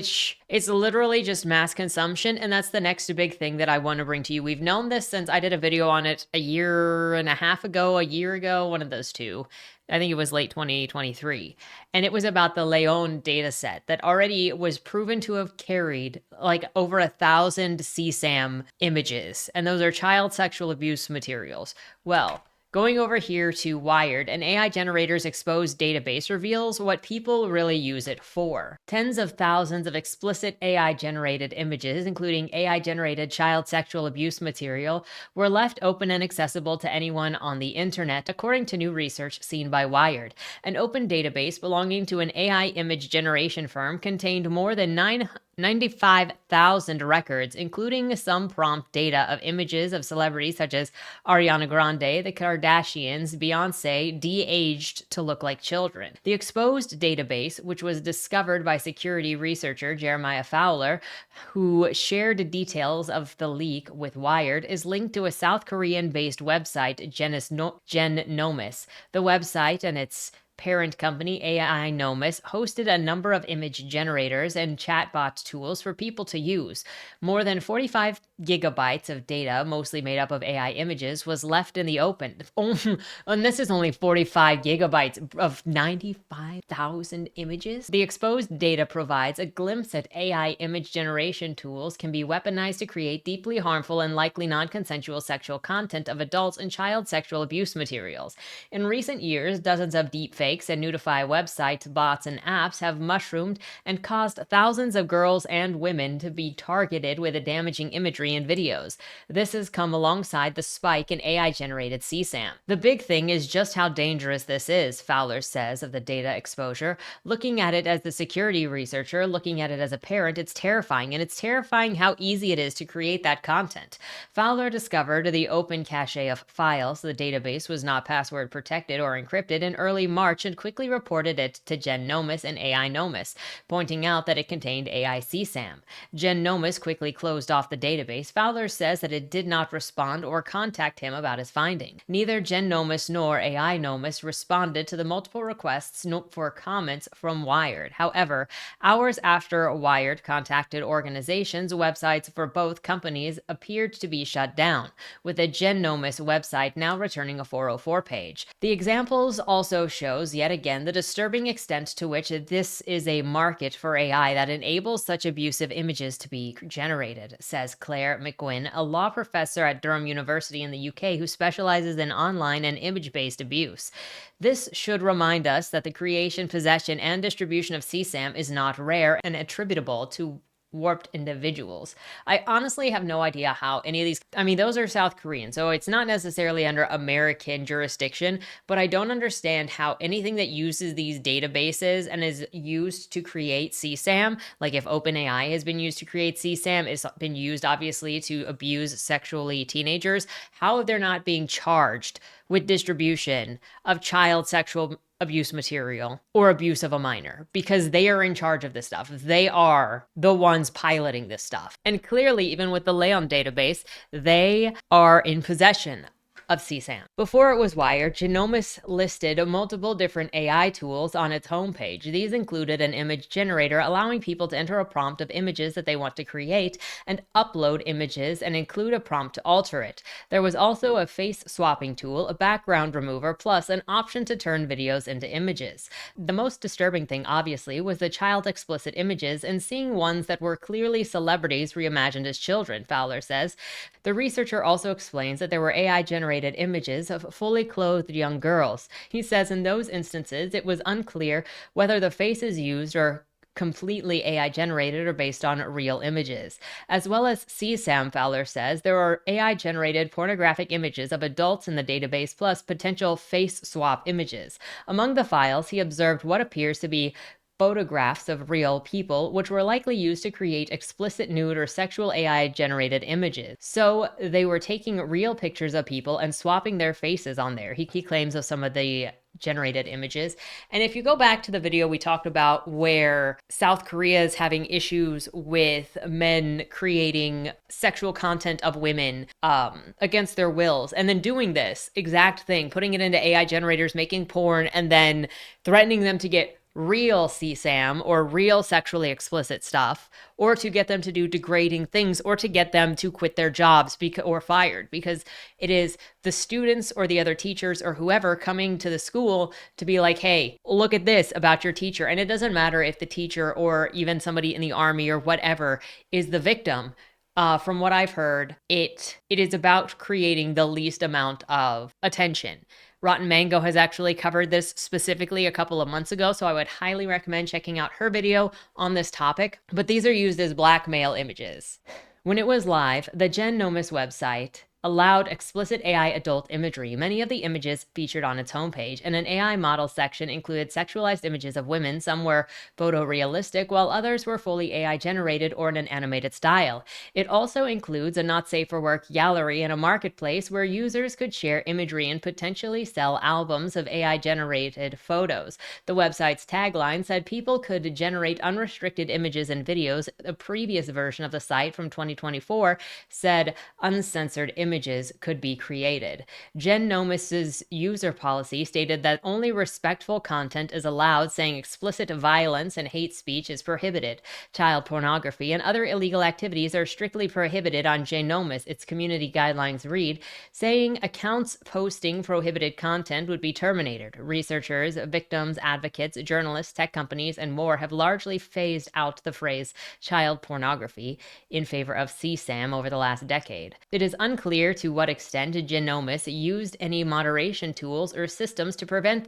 that's the next big thing that I want to bring to you. We've known this since I did a video on it a year ago, one of those two. I think it was late 2023. And it was about the Leon data set that already was proven to have carried like over 1,000 CSAM images. And those are child sexual abuse materials. Well, Going over here to Wired, an AI generator's exposed database reveals what people really use it for. Tens of thousands of explicit AI-generated images, including AI-generated child sexual abuse material, were left open and accessible to anyone on the internet, according to new research seen by Wired. An open database belonging to an AI image generation firm contained more than 95,000 records, including some prompt data of images of celebrities such as Ariana Grande, the Kardashians, Beyonce, de-aged to look like children. The exposed database, which was discovered by security researcher Jeremiah Fowler, who shared details of the leak with Wired, is linked to a South Korean-based website, GenAI. The website and its parent company, AI Nomis, hosted a number of image generators and chatbot tools for people to use. More than 45 gigabytes of data, mostly made up of AI images, was left in the open. And this is only 45 gigabytes of 95,000 images. The exposed data provides a glimpse at AI image generation tools can be weaponized to create deeply harmful and likely non-consensual sexual content of adults and child sexual abuse materials. In recent years, dozens of deepfakes and nudify websites, bots, and apps have mushroomed and caused thousands of girls and women to be targeted with damaging imagery and videos. This has come alongside the spike in AI-generated CSAM. The big thing is just how dangerous this is, Fowler says of the data exposure. Looking at it as the security researcher, looking at it as a parent, it's terrifying, and it's terrifying how easy it is to create that content. Fowler discovered the open cache of files. The database was not password protected or encrypted in early March and quickly reported it to GenAI and AI Nomis, pointing out that it contained AI CSAM. GenAI quickly closed off the database. Fowler says that it did not respond or contact him about his finding. Neither GenAI nor AI Nomis responded to the multiple requests for comments from Wired. However, hours after Wired contacted organizations, websites for both companies appeared to be shut down, with the GenAI website now returning a 404 page. The examples also shows yet again the disturbing extent to which this is a market for AI that enables such abusive images to be generated, says Claire McGuinn, a law professor at Durham University in the UK who specializes in online and image-based abuse. This should remind us that the creation, possession, and distribution of CSAM is not rare and attributable to warped individuals. I honestly have no idea how any of these, those are South Korean, so it's not necessarily under American jurisdiction, but I don't understand how anything that uses these databases and is used to create CSAM, like if OpenAI has been used to create CSAM, it's been used obviously to abuse sexually teenagers, how they're not being charged with distribution of child sexual abuse material or abuse of a minor, because they are in charge of this stuff. They are the ones piloting this stuff. And clearly, even with the Leigh database, they are in possession of CSAM. Before it was Wired, GenAI listed multiple different AI tools on its homepage. These included an image generator allowing people to enter a prompt of images that they want to create and upload images and include a prompt to alter it. There was also a face swapping tool, a background remover, plus an option to turn videos into images. The most disturbing thing, obviously, was the child explicit images and seeing ones that were clearly celebrities reimagined as children, Fowler says. The researcher also explains that there were AI-generated images of fully clothed young girls. He says in those instances, it was unclear whether the faces used are completely AI generated or based on real images. As well as CSAM, Fowler says, there are AI generated pornographic images of adults in the database plus potential face swap images. Among the files, he observed what appears to be photographs of real people, which were likely used to create explicit nude or sexual AI-generated images. So they were taking real pictures of people and swapping their faces on there. He claims of some of the generated images. And if you go back to the video we talked about where South Korea is having issues with men creating sexual content of women against their wills, and then doing this exact thing, putting it into AI generators, making porn, and then threatening them to get real CSAM or real sexually explicit stuff, or to get them to do degrading things, or to get them to quit their jobs or fired, because it is the students or the other teachers or whoever coming to the school to be like, hey, look at this about your teacher. And it doesn't matter if the teacher or even somebody in the army or whatever is the victim. From what I've heard, it is about creating the least amount of attention. Rotten Mango has actually covered this specifically a couple of months ago, so I would highly recommend checking out her video on this topic. But these are used as blackmail images. When it was live, the GenAI website allowed explicit AI adult imagery. Many of the images featured on its homepage, and an AI model section included sexualized images of women. Some were photorealistic, while others were fully AI generated or in an animated style. It also includes a not safe for work gallery and a marketplace where users could share imagery and potentially sell albums of AI generated photos. The website's tagline said people could generate unrestricted images and videos. A previous version of the site from 2024 said uncensored images could be created. GenAI's user policy stated that only respectful content is allowed, saying explicit violence and hate speech is prohibited. Child pornography and other illegal activities are strictly prohibited on GenAI, its community guidelines read, saying accounts posting prohibited content would be terminated. Researchers, victims, advocates, journalists, tech companies, and more have largely phased out the phrase child pornography in favor of CSAM over the last decade. It is unclear to what extent GenAI used any moderation tools or systems to prevent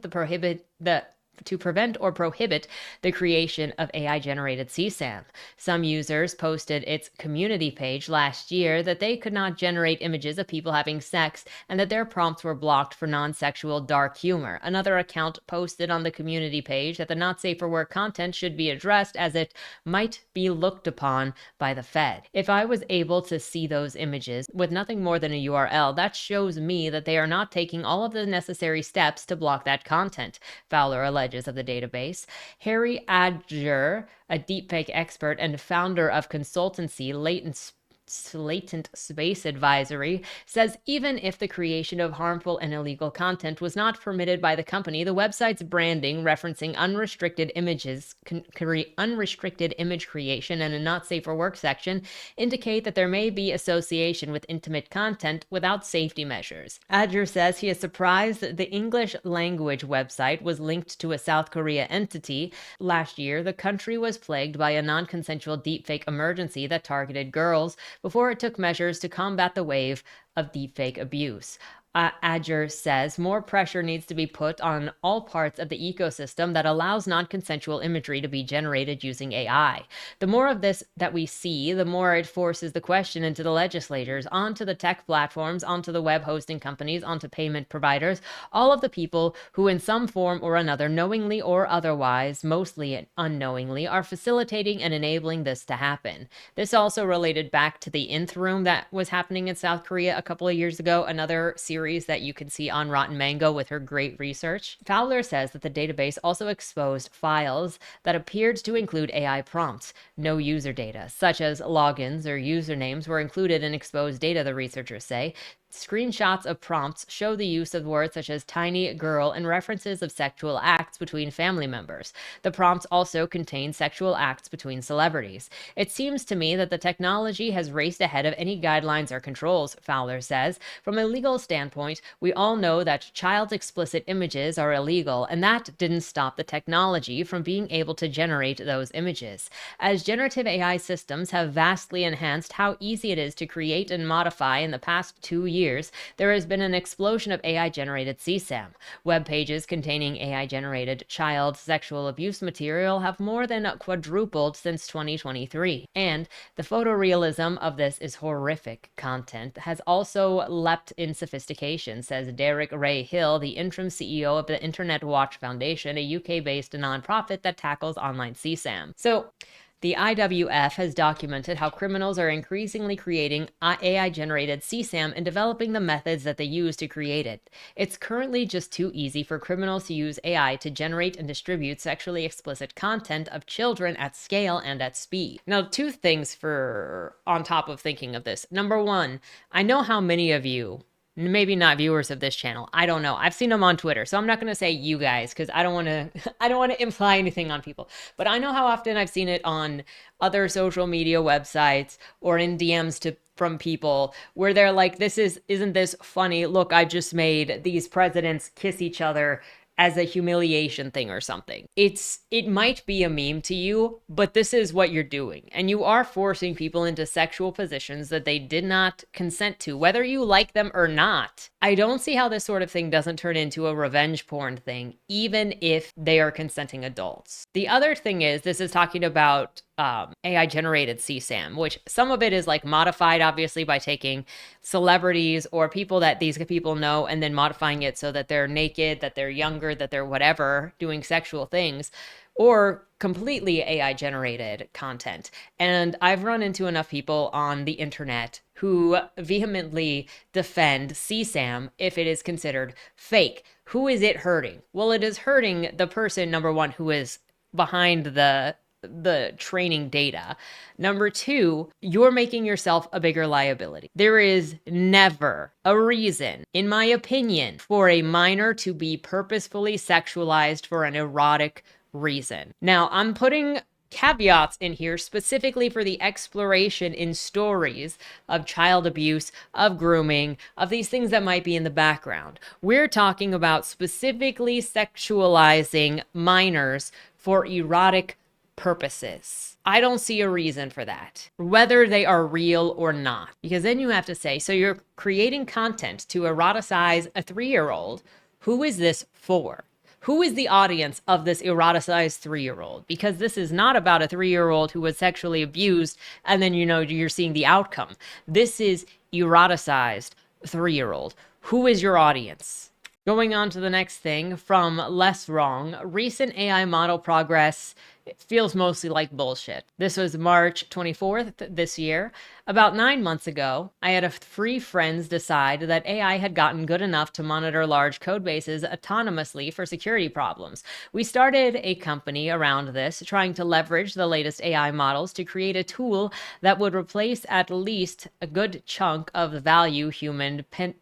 or prohibit the creation of AI-generated CSAM. Some users posted its community page last year that they could not generate images of people having sex and that their prompts were blocked for non-sexual dark humor. Another account posted on the community page that the not safe for work content should be addressed as it might be looked upon by the Fed. If I was able to see those images with nothing more than a URL, that shows me that they are not taking all of the necessary steps to block that content, Fowler alleges of the database. Harry Adger, a deepfake expert and founder of consultancy Latent Space Advisory, says even if the creation of harmful and illegal content was not permitted by the company, the website's branding referencing unrestricted image creation and a not safe for work section indicate that there may be association with intimate content without safety measures. Adger says he is surprised that the English language website was linked to a South Korea entity. Last year, the country was plagued by a non-consensual deepfake emergency that targeted girls before it took measures to combat the wave of deepfake abuse. Adger says more pressure needs to be put on all parts of the ecosystem that allows non-consensual imagery to be generated using AI. The more of this that we see, the more it forces the question into the legislators, onto the tech platforms, onto the web hosting companies, onto payment providers, all of the people who in some form or another, knowingly or otherwise, mostly unknowingly, are facilitating and enabling this to happen. This also related back to the Nth Room that was happening in South Korea a couple of years ago, another series that you can see on Rotten Mango with her great research. Fowler says that the database also exposed files that appeared to include AI prompts. No user data, such as logins or usernames, were included in exposed data, the researchers say. Screenshots of prompts show the use of words such as tiny, girl, and references of sexual acts between family members. The prompts also contain sexual acts between celebrities. It seems to me that the technology has raced ahead of any guidelines or controls, Fowler says. From a legal standpoint, we all know that child explicit images are illegal, and that didn't stop the technology from being able to generate those images. As generative AI systems have vastly enhanced how easy it is to create and modify in the past 2 years, there has been an explosion of AI-generated CSAM. Web pages containing AI-generated child sexual abuse material have more than quadrupled since 2023. And the photorealism of this is horrific content has also leapt in sophistication, says Derek Ray Hill, the interim CEO of the Internet Watch Foundation, a UK-based nonprofit that tackles online CSAM. So, the IWF has documented how criminals are increasingly creating AI-generated CSAM and developing the methods that they use to create it. It's currently just too easy for criminals to use AI to generate and distribute sexually explicit content of children at scale and at speed. Now, two things for on top of thinking of this. Number one, I know how many of you, maybe not viewers of this channel, I don't know, I've seen them on Twitter, so I'm not going to say you guys because I don't want to imply anything on people, but I know how often I've seen it on other social media websites or in DMs from people where they're like, isn't this funny? Look, I just made these presidents kiss each other as a humiliation thing or something. It might be a meme to you, but this is what you're doing. And you are forcing people into sexual positions that they did not consent to, whether you like them or not. I don't see how this sort of thing doesn't turn into a revenge porn thing, even if they are consenting adults. The other thing is, this is talking about AI generated CSAM, which some of it is like modified, obviously, by taking celebrities or people that these people know and then modifying it so that they're naked, that they're younger, that they're whatever, doing sexual things, or completely AI generated content. And I've run into enough people on the internet who vehemently defend CSAM if it is considered fake. Who is it hurting? Well, it is hurting the person, number one, who is behind the training data. Number two, you're making yourself a bigger liability. There is never a reason, in my opinion, for a minor to be purposefully sexualized for an erotic reason. Now, I'm putting caveats in here specifically for the exploration in stories of child abuse, of grooming, of these things that might be in the background. We're talking about specifically sexualizing minors for erotic purposes. I don't see a reason for that, whether they are real or not, because then you have to say, so you're creating content to eroticize a 3-year-old. Who is this for? Who is the audience of this eroticized 3-year-old? Because this is not about a 3-year-old who was sexually abused and then, you're seeing the outcome. This is eroticized 3-year-old. Who is your audience? Going on to the next thing, from Less Wrong, recent AI model progress. It feels mostly like bullshit. This was March 24th this year. About 9 months ago, I had 3 friends decide that AI had gotten good enough to monitor large code bases autonomously for security problems. We started a company around this, trying to leverage the latest AI models to create a tool that would replace at least a good chunk of the value human pen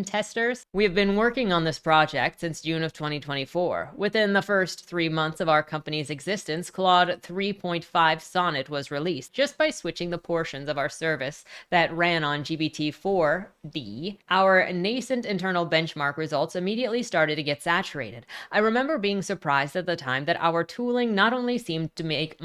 testers. We have been working on this project since June of 2024. Within the first 3 months of our company's existence, Claude 3.5 Sonnet was released. Just by switching the portions of our service that ran on GPT-4D, our nascent internal benchmark results immediately started to get saturated. I remember being surprised at the time that our tooling not only seemed to make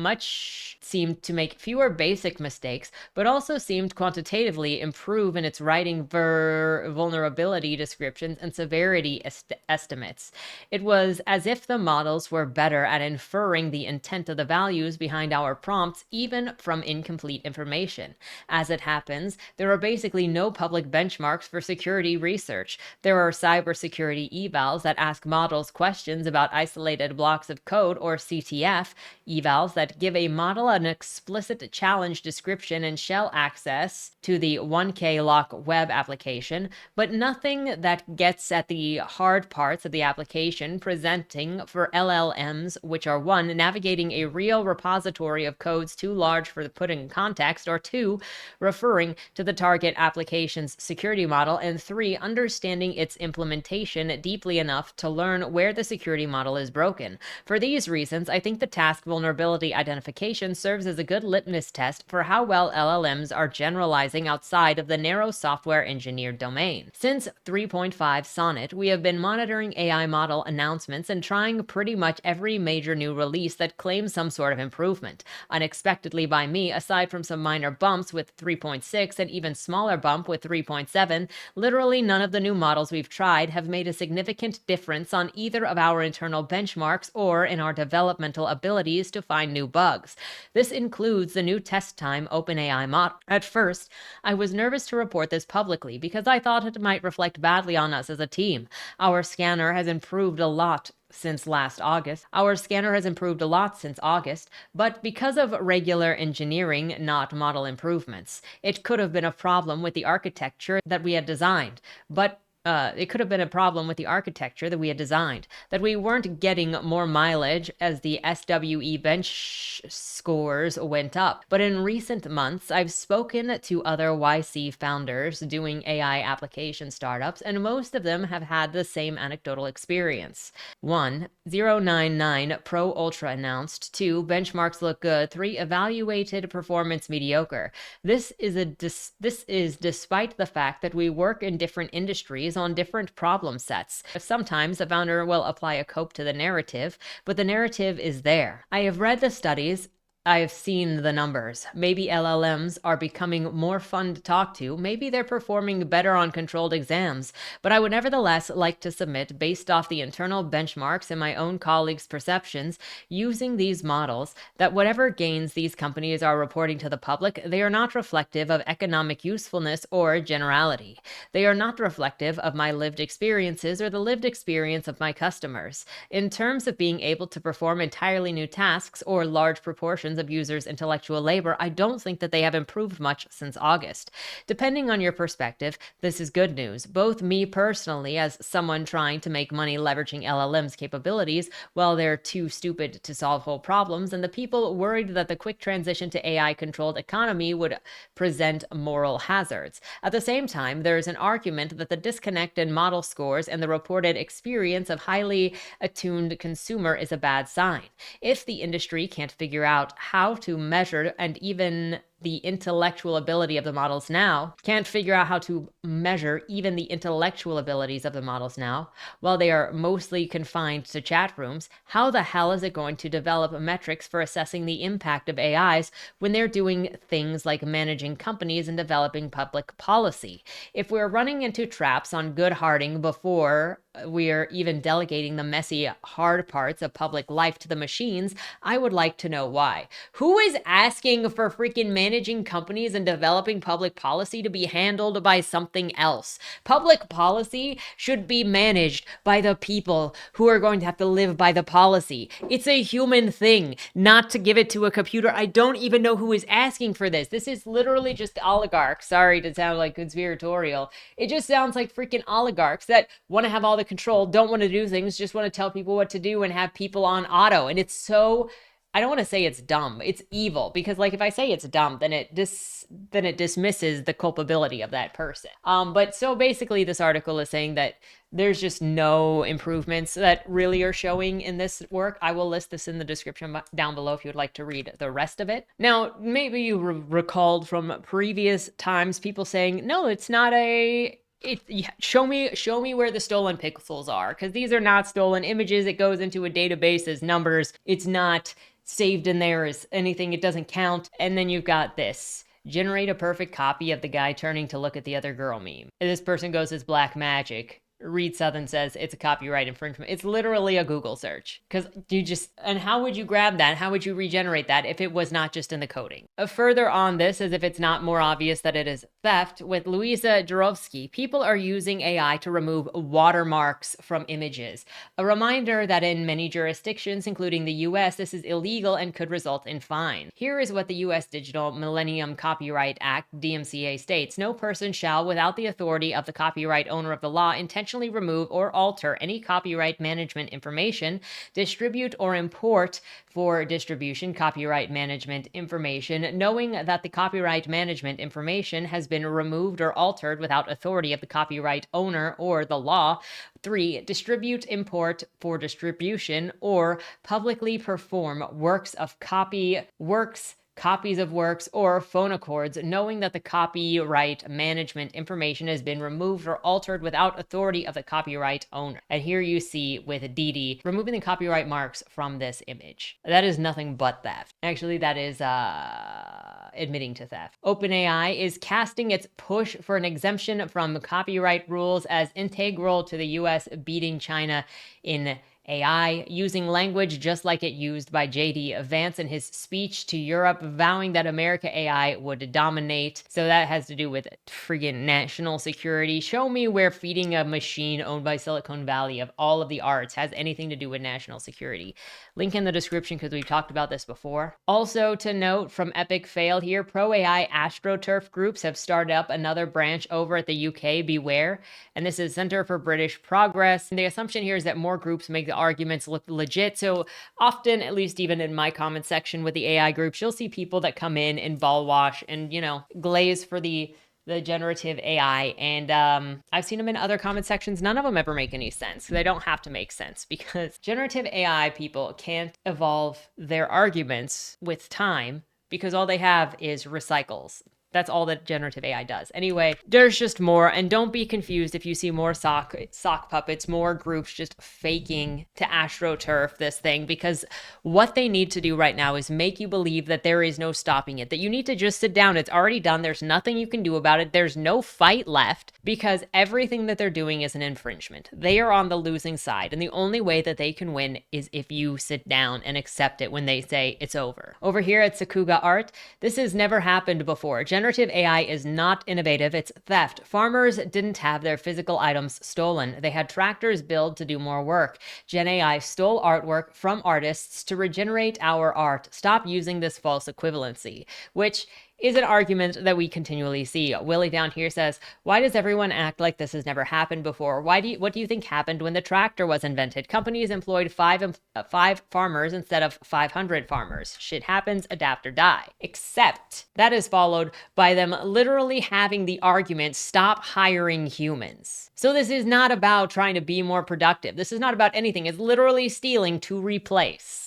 fewer basic mistakes, but also seemed quantitatively improve in its writing vulnerability descriptions and severity estimates. It was as if the models were better at inferring the intent of the values behind our prompts, even from incomplete information. As it happens, there are basically no public benchmarks for security research. There are cybersecurity evals that ask models questions about isolated blocks of code, or CTF evals that give a model an explicit challenge description and shell access to the 1K lock web application, but nothing that gets at the hard parts of the application, presenting for LLMs, which are 1, navigating a real repository of codes too large for the put in context, or 2, referring to the target application's security model, and 3, understanding its implementation deeply enough to learn where the security model is broken. For these reasons, I think the task vulnerability identification serves as a good litmus test for how well LLMs are generalizing outside of the narrow software engineered domain. Since 3.5 Sonnet, we have been monitoring AI model announcements and trying pretty much every major new release that claims some sort of improvement. Unexpectedly by me, aside from some minor bumps with 3.6 and even smaller bump with 3.7, literally none of the new models we've tried have made a significant difference on either of our internal benchmarks or in our developmental abilities to find new bugs. This includes the new test time OpenAI model. At first, I was nervous to report this publicly because I thought it might reflect badly on us as a team. Our scanner has improved a lot since August, but because of regular engineering, not model improvements. It could have been a problem with the architecture that we had designed, that we weren't getting more mileage as the SWE bench scores went up. But in recent months, I've spoken to other YC founders doing AI application startups, and most of them have had the same anecdotal experience. 1, 099 Pro Ultra announced. 2, benchmarks look good. 3, evaluated performance mediocre. This is despite the fact that we work in different industries companies on different problem sets. Sometimes the founder will apply a cope to the narrative, but the narrative is there. I have read the studies. I've seen the numbers. Maybe LLMs are becoming more fun to talk to. Maybe they're performing better on controlled exams. But I would nevertheless like to submit, based off the internal benchmarks and my own colleagues' perceptions, using these models, that whatever gains these companies are reporting to the public, they are not reflective of economic usefulness or generality. They are not reflective of my lived experiences or the lived experience of my customers. In terms of being able to perform entirely new tasks or large proportions of users' intellectual labor, I don't think that they have improved much since August. Depending on your perspective, this is good news. Both me personally, as someone trying to make money leveraging LLM's capabilities while they're too stupid to solve whole problems, and the people worried that the quick transition to AI-controlled economy would present moral hazards. At the same time, there is an argument that the disconnect in model scores and the reported experience of highly attuned consumer is a bad sign. If the industry can't figure out how to measure and even the intellectual ability of the models now, can't figure out how to measure even the intellectual abilities of the models now, while they are mostly confined to chat rooms, how the hell is it going to develop metrics for assessing the impact of AIs when they're doing things like managing companies and developing public policy? If we're running into traps on good harding before we're even delegating the messy, hard parts of public life to the machines, I would like to know why. Who is asking for freaking managing companies and developing public policy to be handled by something else? Public policy should be managed by the people who are going to have to live by the policy. It's a human thing, not to give it to a computer. I don't even know who is asking for this. This is literally just oligarchs. Sorry to sound like conspiratorial. It just sounds like freaking oligarchs that want to have all the control, don't want to do things, just want to tell people what to do and have people on auto. And it's so, I don't want to say it's dumb, it's evil, because like if I say it's dumb, then it dismisses the culpability of that person. But so basically this article is saying that there's just no improvements that really are showing in this work. I will list this in the description down below if you would like to read the rest of it. Now, maybe you recalled from previous times people saying, no, it's not show me where the stolen pixels are, because these are not stolen images. It goes into a database as numbers. It's not saved in there as anything. It doesn't count. And then you've got this: generate a perfect copy of the guy turning to look at the other girl meme. And this person goes, it's black magic. Reed Southern says it's a copyright infringement. It's literally a Google search. Because and how would you grab that? How would you regenerate that if it was not just in the coding? Further on this, as if it's not more obvious that it is theft, with Louisa Jurovsky, people are using AI to remove watermarks from images. A reminder that in many jurisdictions, including the US, this is illegal and could result in fine. Here is what the US Digital Millennium Copyright Act, DMCA, states: no person shall, without the authority of the copyright owner of the law, intentionally remove or alter any copyright management information, distribute or import for distribution copyright management information, knowing that the copyright management information has been removed or altered without authority of the copyright owner or the law. 3. Distribute, import for distribution, or publicly perform copies of works or phonochords, knowing that the copyright management information has been removed or altered without authority of the copyright owner. And here you see with Didi removing the copyright marks from this image. That is nothing but theft. Actually, that is admitting to theft. OpenAI is casting its push for an exemption from copyright rules as integral to the US beating China in AI, using language just like it used by J.D. Vance in his speech to Europe, vowing that America AI would dominate. So that has to do with friggin' national security. Show me where feeding a machine owned by Silicon Valley of all of the arts has anything to do with national security. Link in the description because we've talked about this before. Also to note from Epic Fail here, pro-AI AstroTurf groups have started up another branch over at the UK, Beware, and this is Center for British Progress. And the assumption here is that more groups make the arguments look legit. So often, at least even in my comment section with the AI groups, you'll see people that come in and ball wash and, glaze for the generative AI. And I've seen them in other comment sections. None of them ever make any sense. They don't have to make sense because generative AI people can't evolve their arguments with time because all they have is recycles. That's all that generative AI does. Anyway, there's just more, and don't be confused if you see more sock puppets, more groups just faking to astroturf this thing, because what they need to do right now is make you believe that there is no stopping it, that you need to just sit down. It's already done. There's nothing you can do about it. There's no fight left because everything that they're doing is an infringement. They are on the losing side, and the only way that they can win is if you sit down and accept it when they say it's over. Over here at Sakuga Art, this has never happened before. Generative AI is not innovative, it's theft. Farmers didn't have their physical items stolen. They had tractors built to do more work. GenAI stole artwork from artists to regenerate our art. Stop using this false equivalency, which is an argument that we continually see. Willie down here says, why does everyone act like this has never happened before? What do you think happened when the tractor was invented? Companies employed five farmers instead of 500 farmers. Shit happens, adapt or die. Except that is followed by them literally having the argument, stop hiring humans. So this is not about trying to be more productive. This is not about anything. It's literally stealing to replace.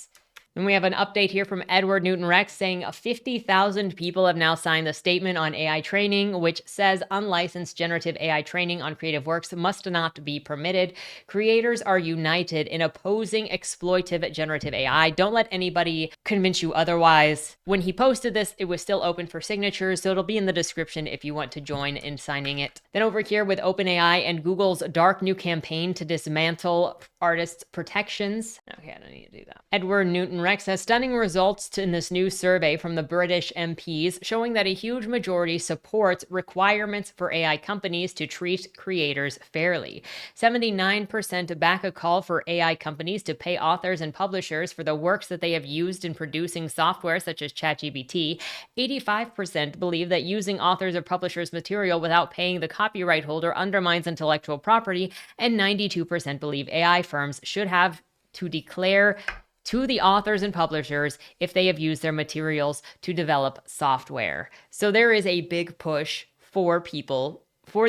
And we have an update here from Edward Newton Rex saying 50,000 people have now signed the statement on AI training, which says unlicensed generative AI training on creative works must not be permitted. Creators are united in opposing exploitive generative AI. Don't let anybody convince you otherwise. When he posted this, it was still open for signatures, so it'll be in the description if you want to join in signing it. Then over here with OpenAI and Google's dark new campaign to dismantle artists' protections. Okay, I don't need to do that. Edward Newton Rex has stunning results in this new survey from the British MPs, showing that a huge majority supports requirements for AI companies to treat creators fairly. 79% back a call for AI companies to pay authors and publishers for the works that they have used in producing software such as ChatGPT. 85% believe that using authors or publishers' material without paying the copyright holder undermines intellectual property, and 92% believe AI firms should have to declare to the authors and publishers if they have used their materials to develop software. So there is a big push for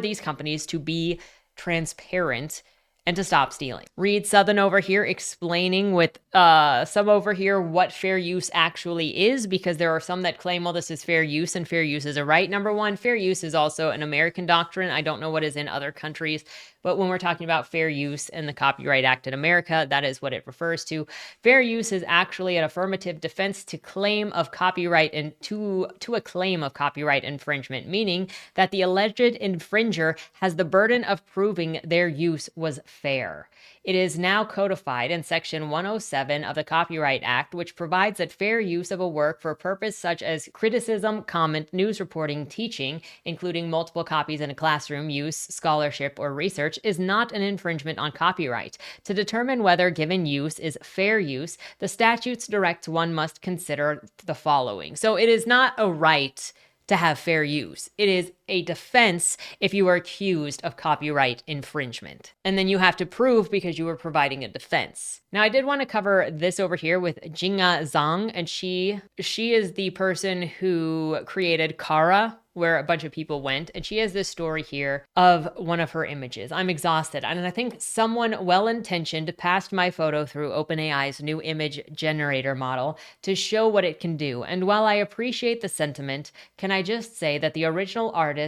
these companies to be transparent and to stop stealing. Reed Southern over here explaining with some over here what fair use actually is, because there are some that claim, well, this is fair use and fair use is a right. Number one, fair use is also an American doctrine. I don't know what is in other countries, but when we're talking about fair use and the Copyright Act in America, that is what it refers to. Fair use is actually an affirmative defense to claim of copyright and to a claim of copyright infringement, meaning that the alleged infringer has the burden of proving their use was fair. It is now codified in Section 107 of the Copyright Act, which provides that fair use of a work for a purpose such as criticism, comment, news reporting, teaching, including multiple copies in a classroom, use, scholarship, or research, is not an infringement on copyright. To determine whether given use is fair use, the statutes direct one must consider the following. So it is not a right to have fair use. It is a defense if you are accused of copyright infringement. And then you have to prove because you are providing a defense. Now, I did want to cover this over here with Jinga Zhang, and she is the person who created Kara, where a bunch of people went, and she has this story here of one of her images. I'm exhausted, and I think someone well-intentioned passed my photo through OpenAI's new image generator model to show what it can do. And while I appreciate the sentiment, can I just say that the original artist,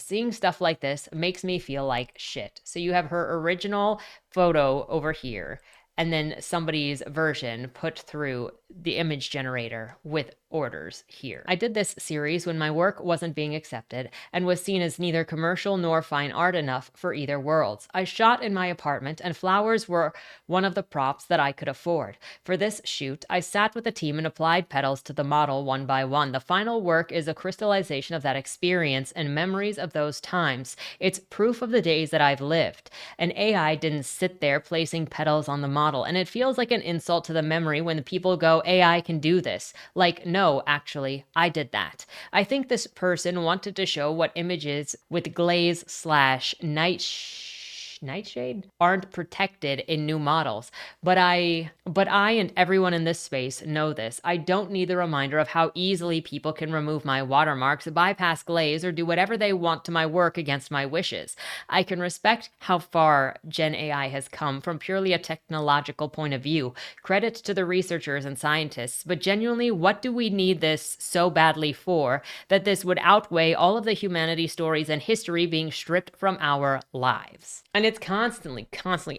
seeing stuff like this makes me feel like shit. So you have her original photo over here, and then somebody's version put through the image generator with orders here. I did this series when my work wasn't being accepted and was seen as neither commercial nor fine art enough for either worlds. I shot in my apartment, and flowers were one of the props that I could afford. For this shoot, I sat with the team and applied petals to the model one by one. The final work is a crystallization of that experience and memories of those times. It's proof of the days that I've lived. An AI didn't sit there placing petals on the model, and it feels like an insult to the memory when the people go, AI can do this. Like, no, actually, I did that. I think this person wanted to show what images with glaze/night nightshade aren't protected in new models. But I and everyone in this space know this. I don't need the reminder of how easily people can remove my watermarks, bypass glaze, or do whatever they want to my work against my wishes. I can respect how far GenAI has come from purely a technological point of view. Credit to the researchers and scientists, but genuinely, what do we need this so badly for that this would outweigh all of the humanity stories and history being stripped from our lives? And it's constantly,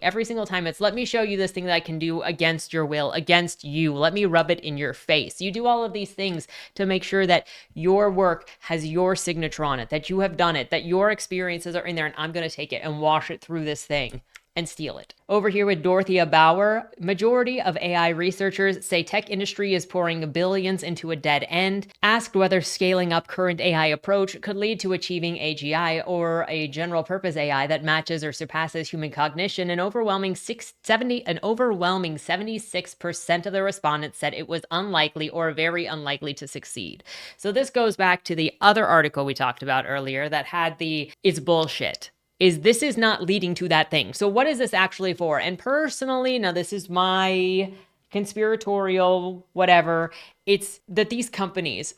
every single time it's, let me show you this thing that I can do against your will, against you. Let me rub it in your face. You do all of these things to make sure that your work has your signature on it, that you have done it, that your experiences are in there, and I'm going to take it and wash it through this thing and steal it. Over here with Dorothea Bauer, majority of AI researchers say tech industry is pouring billions into a dead end. Asked whether scaling up current AI approach could lead to achieving AGI or a general purpose AI that matches or surpasses human cognition, an overwhelming 76% of the respondents said it was unlikely or very unlikely to succeed. So this goes back to the other article we talked about earlier that had the "it's bullshit." This is not leading to that thing. So what is this actually for? And personally, now this is my conspiratorial whatever, it's that these companies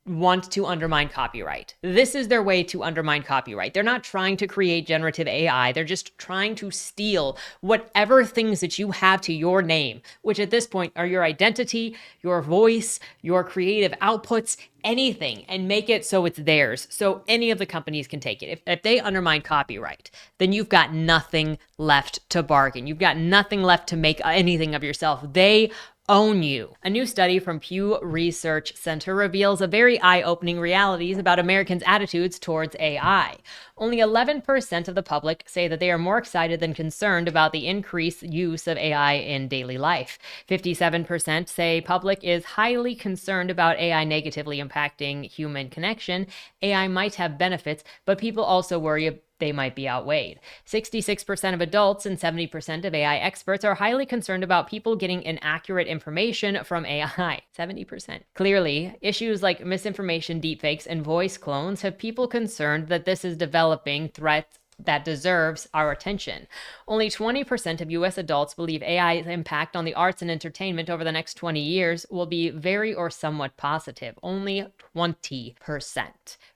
want to undermine copyright. This is their way to undermine copyright. They're not trying to create generative AI. They're just trying to steal whatever things that you have to your name, which at this point are your identity, your voice, your creative outputs, anything, and make it so it's theirs. So any of the companies can take it. If they undermine copyright, then you've got nothing left to bargain. You've got nothing left to make anything of yourself. They own you. A new study from Pew Research Center reveals a very eye-opening realities about Americans' attitudes towards AI. Only 11% of the public say that they are more excited than concerned about the increased use of AI in daily life. 57% say public is highly concerned about AI negatively impacting human connection. AI might have benefits, but people also worry they might be outweighed. 66% of adults and 70% of AI experts are highly concerned about people getting inaccurate information from AI. 70%. Clearly, issues like misinformation, deepfakes, and voice clones have people concerned that this is developing threats that deserves our attention. Only 20% of US adults believe AI's impact on the arts and entertainment over the next 20 years will be very or somewhat positive. Only 20%.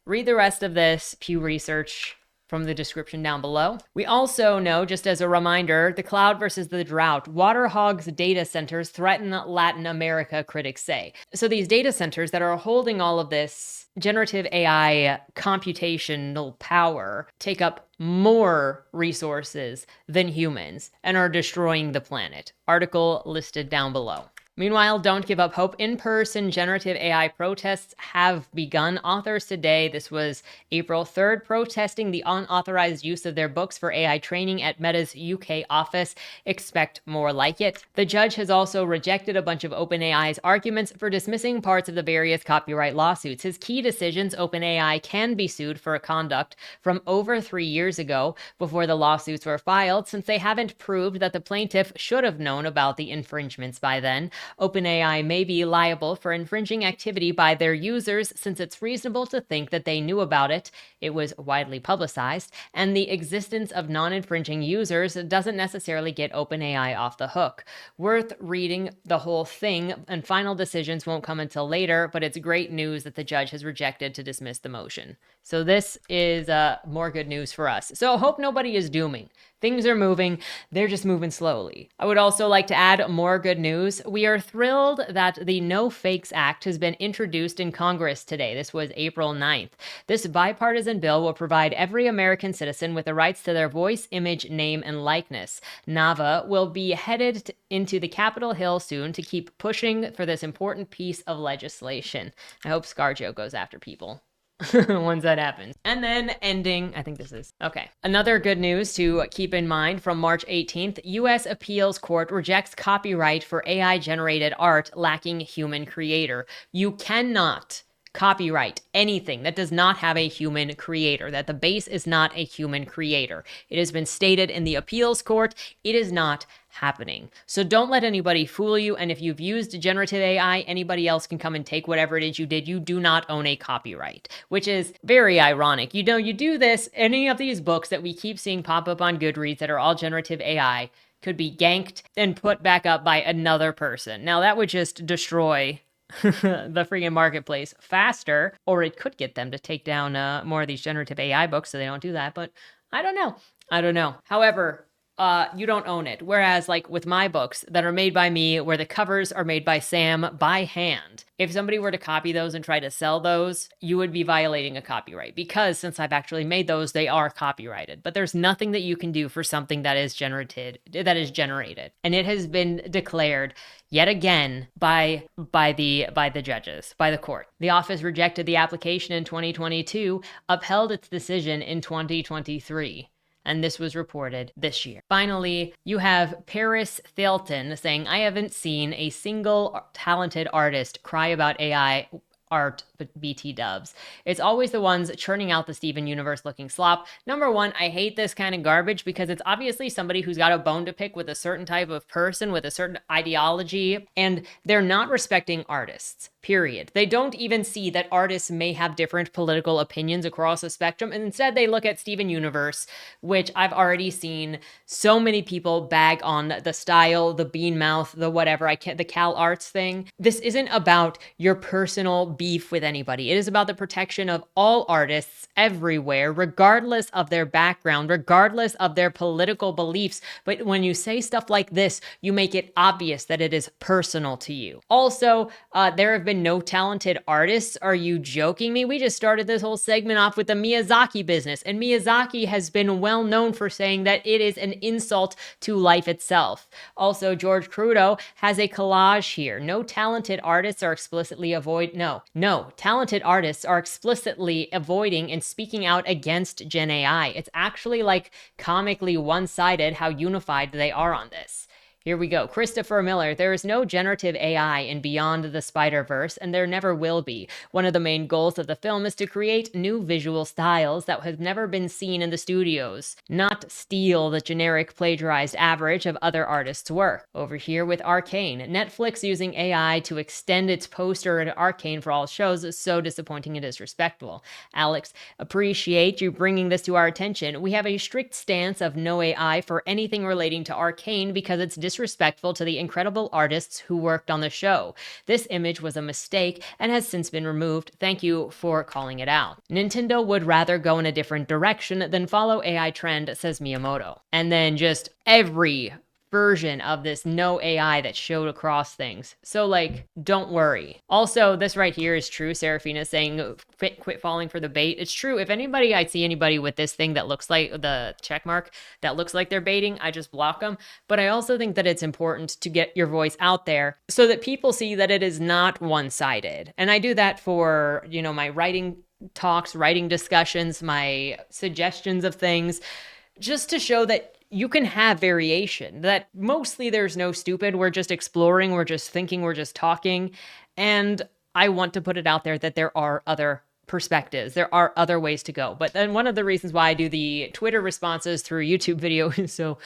Read the rest of this Pew Research from the description down below. We also know, just as a reminder, the cloud versus the drought. Water hogs data centers threaten Latin America, critics say. So these data centers that are holding all of this generative AI computational power take up more resources than humans and are destroying the planet. Article listed down below. Meanwhile, don't give up hope. In-person generative AI protests have begun. Authors today, this was April 3rd, protesting the unauthorized use of their books for AI training at Meta's UK office. Expect more like it. The judge has also rejected a bunch of OpenAI's arguments for dismissing parts of the various copyright lawsuits. His key decisions, OpenAI can be sued for conduct from over 3 years ago before the lawsuits were filed, since they haven't proved that the plaintiff should have known about the infringements by then. OpenAI may be liable for infringing activity by their users since it's reasonable to think that they knew about it, it was widely publicized, and the existence of non-infringing users doesn't necessarily get OpenAI off the hook. Worth reading the whole thing, and final decisions won't come until later, but it's great news that the judge has rejected to dismiss the motion. So this is more good news for us. So I hope nobody is dooming. Things are moving, they're just moving slowly. I would also like to add more good news. We are thrilled that the No Fakes Act has been introduced in Congress today. This was April 9th. This bipartisan bill will provide every American citizen with the rights to their voice, image, name, and likeness. Nava will be headed into the Capitol Hill soon to keep pushing for this important piece of legislation. I hope ScarJo goes after people. Once that happens. And then ending, I think this is, okay. Another good news to keep in mind from March 18th, U.S. Appeals Court rejects copyright for AI-generated art lacking human creator. You cannot copyright, anything that does not have a human creator, that the base is not a human creator. It has been stated in the appeals court, it is not happening. So don't let anybody fool you. And if you've used generative AI, anybody else can come and take whatever it is you did. You do not own a copyright, which is very ironic. You know, you do this, any of these books that we keep seeing pop up on Goodreads that are all generative AI could be yanked and put back up by another person. Now that would just destroy the freaking marketplace faster, or it could get them to take down more of these generative AI books so they don't do that. But I don't know. However, you don't own it. Whereas like with my books that are made by me, where the covers are made by Sam by hand, if somebody were to copy those and try to sell those, you would be violating a copyright, because since I've actually made those, they are copyrighted. But there's nothing that you can do for something that is generated. And it has been declared yet again by the judges, by the court. The office rejected the application in 2022, upheld its decision in 2023. And this was reported this year. Finally, you have Paris Thalton saying, I haven't seen a single talented artist cry about AI art BT dubs. It's always the ones churning out the Steven Universe looking slop. Number one, I hate this kind of garbage because it's obviously somebody who's got a bone to pick with a certain type of person with a certain ideology, and they're not respecting artists. Period. They don't even see that artists may have different political opinions across the spectrum, and instead they look at Steven Universe, which I've already seen so many people bag on the style, the bean mouth, the whatever, the Cal Arts thing. This isn't about your personal beef with anybody. It is about the protection of all artists everywhere, regardless of their background, regardless of their political beliefs. But when you say stuff like this, you make it obvious that it is personal to you. Also, there have been no talented artists. Are you joking me? We just started this whole segment off with the Miyazaki business, and Miyazaki has been well known for saying that it is an insult to life itself. Also, George Crudo has a collage here. No talented artists are explicitly talented artists are explicitly avoiding and speaking out against GenAI. It's actually like comically one-sided how unified they are on this. Here we go. Christopher Miller, there is no generative AI in Beyond the Spider-Verse, and there never will be. One of the main goals of the film is to create new visual styles that have never been seen in the studios, not steal the generic plagiarized average of other artists' work. Over here with Arcane, Netflix using AI to extend its poster at Arcane for all shows is so disappointing and disrespectful. Alex, appreciate you bringing this to our attention. We have a strict stance of no AI for anything relating to Arcane because it's disrespectful to the incredible artists who worked on the show. This image was a mistake and has since been removed. Thank you for calling it out. Nintendo would rather go in a different direction than follow AI trend, says Miyamoto. And then just every version of this no AI that showed across things. So like, don't worry. Also, this right here is true. Serafina saying, quit falling for the bait. It's true. If I see anybody with this thing that looks like the check mark that looks like they're baiting, I just block them. But I also think that it's important to get your voice out there so that people see that it is not one-sided. And I do that for, my writing talks, writing discussions, my suggestions of things, just to show that you can have variation, that mostly there's no stupid. We're just exploring, we're just thinking, we're just talking. And I want to put it out there that there are other perspectives. There are other ways to go. But then one of the reasons why I do the Twitter responses through a YouTube video is so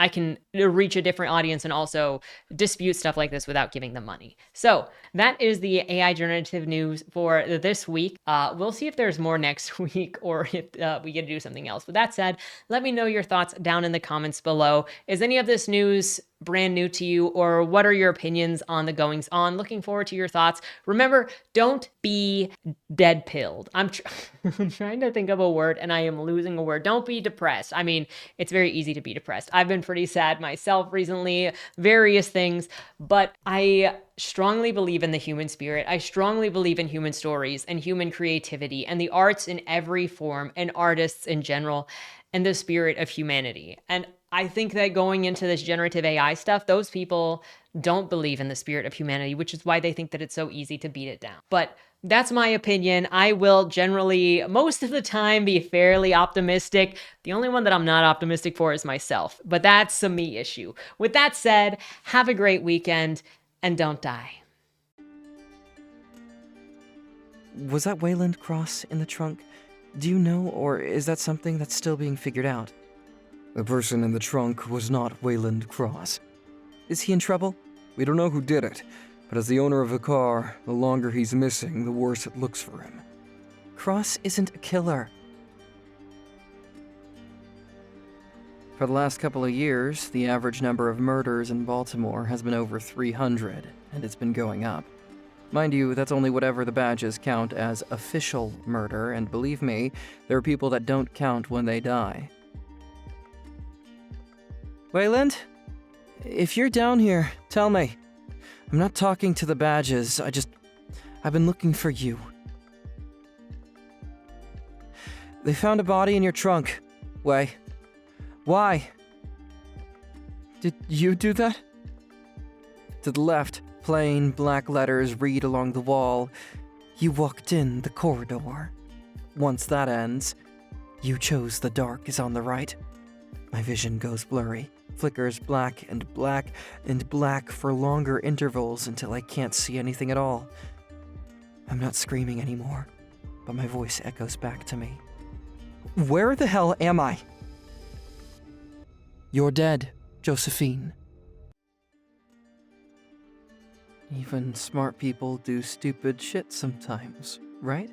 I can reach a different audience and also dispute stuff like this without giving them money. So that is the AI generative news for this week. We'll see if there's more next week or if we get to do something else. With that said, let me know your thoughts down in the comments below. Is any of this news brand new to you, or what are your opinions on the goings on? Looking forward to your thoughts. Remember, don't be dead pilled. I'm trying to think of a word and I am losing a word. Don't be depressed. I mean, it's very easy to be depressed. I've been pretty sad myself recently, various things, but I strongly believe in the human spirit. I strongly believe in human stories and human creativity and the arts in every form and artists in general and the spirit of humanity. And I think that going into this generative AI stuff, those people don't believe in the spirit of humanity, which is why they think that it's so easy to beat it down. But that's my opinion. I will generally, most of the time, be fairly optimistic. The only one that I'm not optimistic for is myself, but that's a me issue. With that said, have a great weekend and don't die. Was that Wayland Cross in the trunk? Do you know, or is that something that's still being figured out? The person in the trunk was not Wayland Cross. Is he in trouble? We don't know who did it, but as the owner of the car, the longer he's missing, the worse it looks for him. Cross isn't a killer. For the last couple of years, the average number of murders in Baltimore has been over 300, and it's been going up. Mind you, that's only whatever the badges count as official murder, and believe me, there are people that don't count when they die. Wayland? If you're down here, tell me. I'm not talking to the badges, I've been looking for you. They found a body in your trunk. Way. Why? Did you do that? To the left, plain black letters read along the wall. You walked in the corridor. Once that ends, you chose the dark is on the right. My vision goes blurry, flickers black and black and black for longer intervals until I can't see anything at all. I'm not screaming anymore, but my voice echoes back to me. Where the hell am I? You're dead, Josephine. Even smart people do stupid shit sometimes, right?